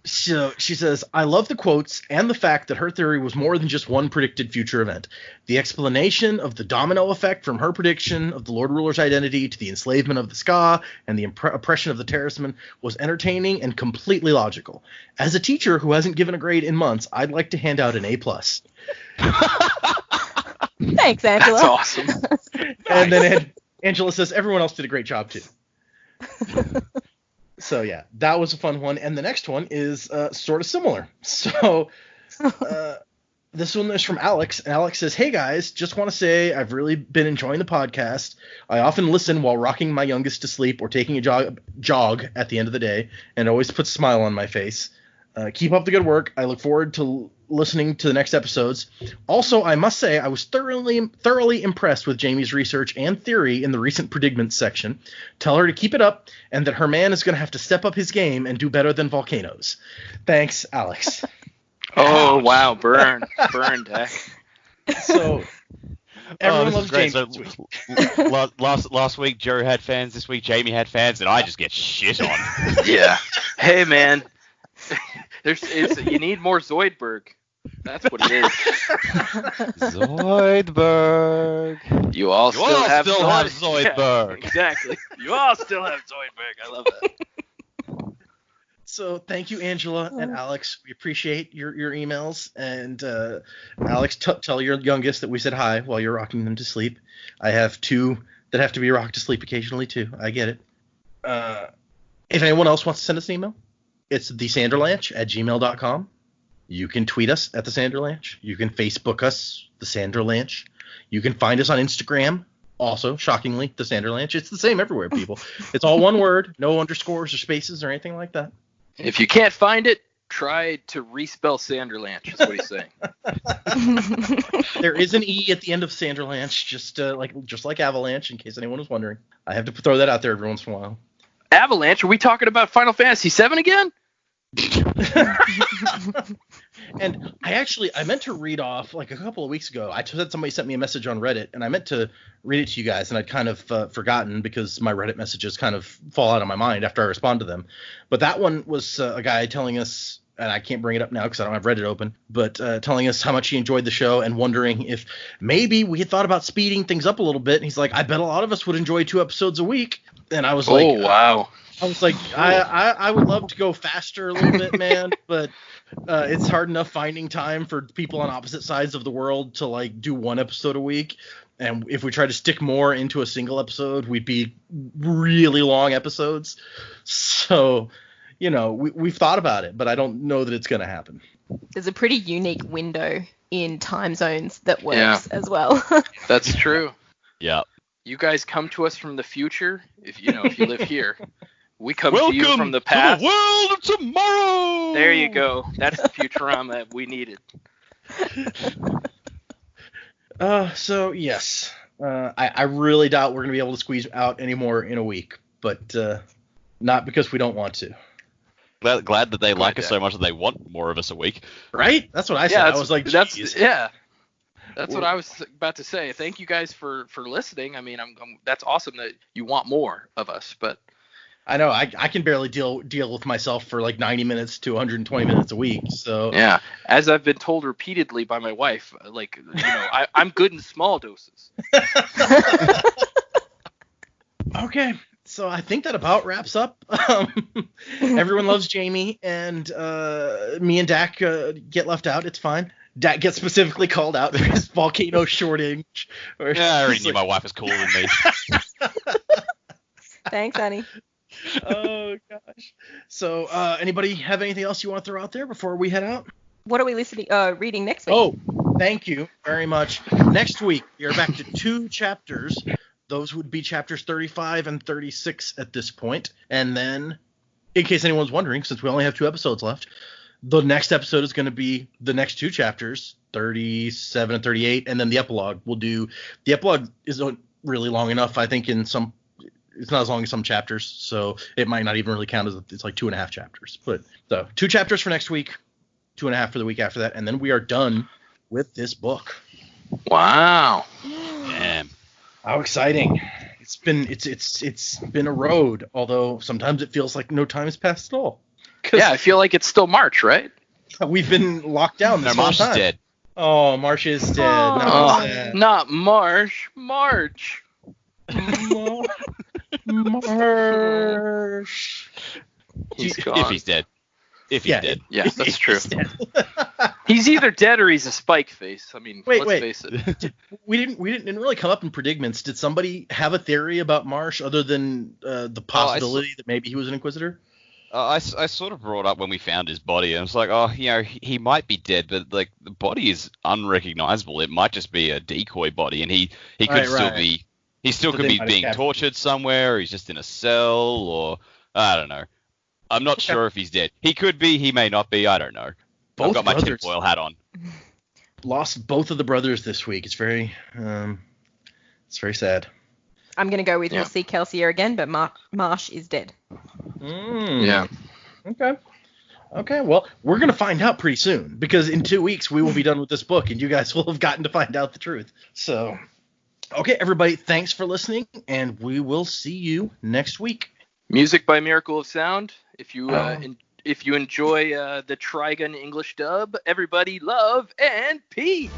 So she says, I love the quotes and the fact that her theory was more than just one predicted future event. The explanation of the domino effect from her prediction of the Lord Ruler's identity to the enslavement of the Ska and the oppression of the Terracemen was entertaining and completely logical. As a teacher who hasn't given a grade in months, I'd like to hand out an A+. Thanks, Angela. That's awesome. And then Angela says, everyone else did a great job too. So yeah, that was a fun one. And the next one is sort of similar. So this one is from Alex. And Alex says, hey guys, just want to say I've really been enjoying the podcast. I often listen while rocking my youngest to sleep or taking a jog at the end of the day, and it always puts a smile on my face. Keep up the good work. I look forward to listening to the next episodes. Also, I must say I was thoroughly impressed with Jamie's research and theory in the recent predicaments section. Tell her to keep it up and that her man is going to have to step up his game and do better than volcanoes. Thanks, Alex. Oh, wow. Burn, Dak. So everyone loves great. Jamie. So, last week Joe had fans, this week Jamie had fans, and I just get shit on. Yeah. Hey, man. You need more Zoidberg. That's what it is. Zoidberg. You all still have Zoidberg. Yeah, exactly. You all still have Zoidberg. I love that. So thank you, Angela and Alex. We appreciate your emails. And Alex, tell your youngest that we said hi while you're rocking them to sleep. I have two that have to be rocked to sleep occasionally too. I get it. If anyone else wants to send us an email, it's thesanderlanche@gmail.com. You can tweet us at the Sanderlanche. You can Facebook us, the Sanderlanche. You can find us on Instagram, also, shockingly, the Sanderlanche. It's the same everywhere, people. It's all one word, no underscores or spaces or anything like that. If you can't find it, try to respell Sanderlanche, is what he's saying. There is an E at the end of Sanderlanche, just like Avalanche, in case anyone was wondering. I have to throw that out there every once in a while. Avalanche? Are we talking about Final Fantasy VII again? And I meant to read off, like a couple of weeks ago, I said somebody sent me a message on Reddit, and I meant to read it to you guys, and I'd kind of forgotten because my Reddit messages kind of fall out of my mind after I respond to them. But that one was a guy telling us, and I can't bring it up now because I don't have Reddit open, but telling us how much he enjoyed the show and wondering if maybe we had thought about speeding things up a little bit. And he's like, I bet a lot of us would enjoy 2 episodes a week. And I was like, oh, wow. I was like, I would love to go faster a little bit, man, but it's hard enough finding time for people on opposite sides of the world to like do 1 episode a week. And if we try to stick more into a single episode, we'd be really long episodes. So, we've thought about it, but I don't know that it's going to happen. There's a pretty unique window in time zones that works as well. That's true. Yeah. You guys come to us from the future. If you live here, we come Welcome to you from the past. To the world of tomorrow. There you go. That's the Futurama we needed. So yes, I really doubt we're gonna be able to squeeze out any more in a week, but not because we don't want to. Glad that they like us so much that they want more of us a week. Right? That's what I said. I was like, geez. That's what I was about to say. Thank you guys for listening. I mean, that's awesome that you want more of us, but I know I can barely deal with myself for like 90 minutes to 120 minutes a week. So yeah, as I've been told repeatedly by my wife, I'm good in small doses. Okay, so I think that about wraps up. Everyone loves Jamie, and me and Dak get left out. It's fine. Dak gets specifically called out for his volcano shortage. I already knew my wife was cooler than me. Thanks, honey. Oh gosh. So anybody have anything else you want to throw out there before we head out? What are we reading next week? Oh, thank you very much. Next week we are back to 2 chapters. Those would be chapters 35 and 36 at this point. And then, in case anyone's wondering, since we only have 2 episodes left, The next episode is going to be the next 2 chapters, 37 and 38, and then the epilogue. The epilogue isn't really long enough. I think it's not as long as some chapters, so it might not even really count as it's like 2.5 chapters. But so 2 chapters for next week, 2.5 for the week after that, and then we are done with this book. Wow. Damn. How exciting! It's been a road, although sometimes it feels like no time has passed at all. Yeah, I feel like it's still March, right? We've been locked down this No, whole Marsh is time. dead. Oh, Marsh is dead. No, Oh, it's sad. not Marsh. March. Marsh. He's If gone. he's dead. If he's dead. Yeah, that's true. He's dead. He's either dead or he's a spike face. I mean, Wait. let's face it. We didn't really come up in predicaments. Did somebody have a theory about Marsh other than the possibility that maybe he was an Inquisitor? I sort of brought up when we found his body, and I was like, oh, he might be dead, but like the body is unrecognizable. It might just be a decoy body, and he could still be. He still So could they be might have being captured tortured somewhere, or he's just in a cell, or I don't know. I'm not sure if he's dead. He could be, he may not be, I don't know. Both I've got my brothers tinfoil hat on. lost both of the brothers this week. It's very sad. I'm going to go with we'll see Kelsier again, but Marsh is dead. Yeah. Okay, well, we're going to find out pretty soon, because in 2 weeks we will be done with this book, and you guys will have gotten to find out the truth. So, okay, everybody, thanks for listening, and we will see you next week. Music by Miracle of Sound. If you enjoy the Trigun English dub, everybody love and peace.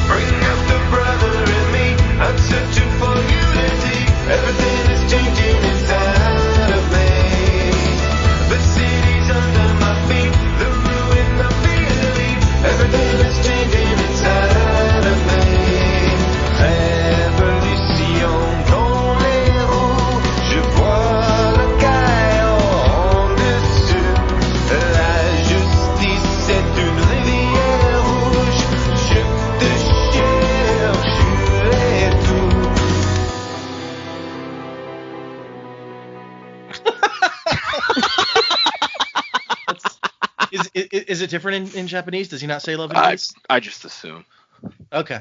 Bring up the brother in me. I'm searching for unity. Everything is changing inside of me. The city's under my feet. The ruin of the elite. Everything is changing inside of me. Révolution dans les roues. Je vois le chaos en dessus. La justice est une rivière rouge. Je te chercherai tout. Is it different in Japanese? Does he not say love and peace? I just assume. Okay.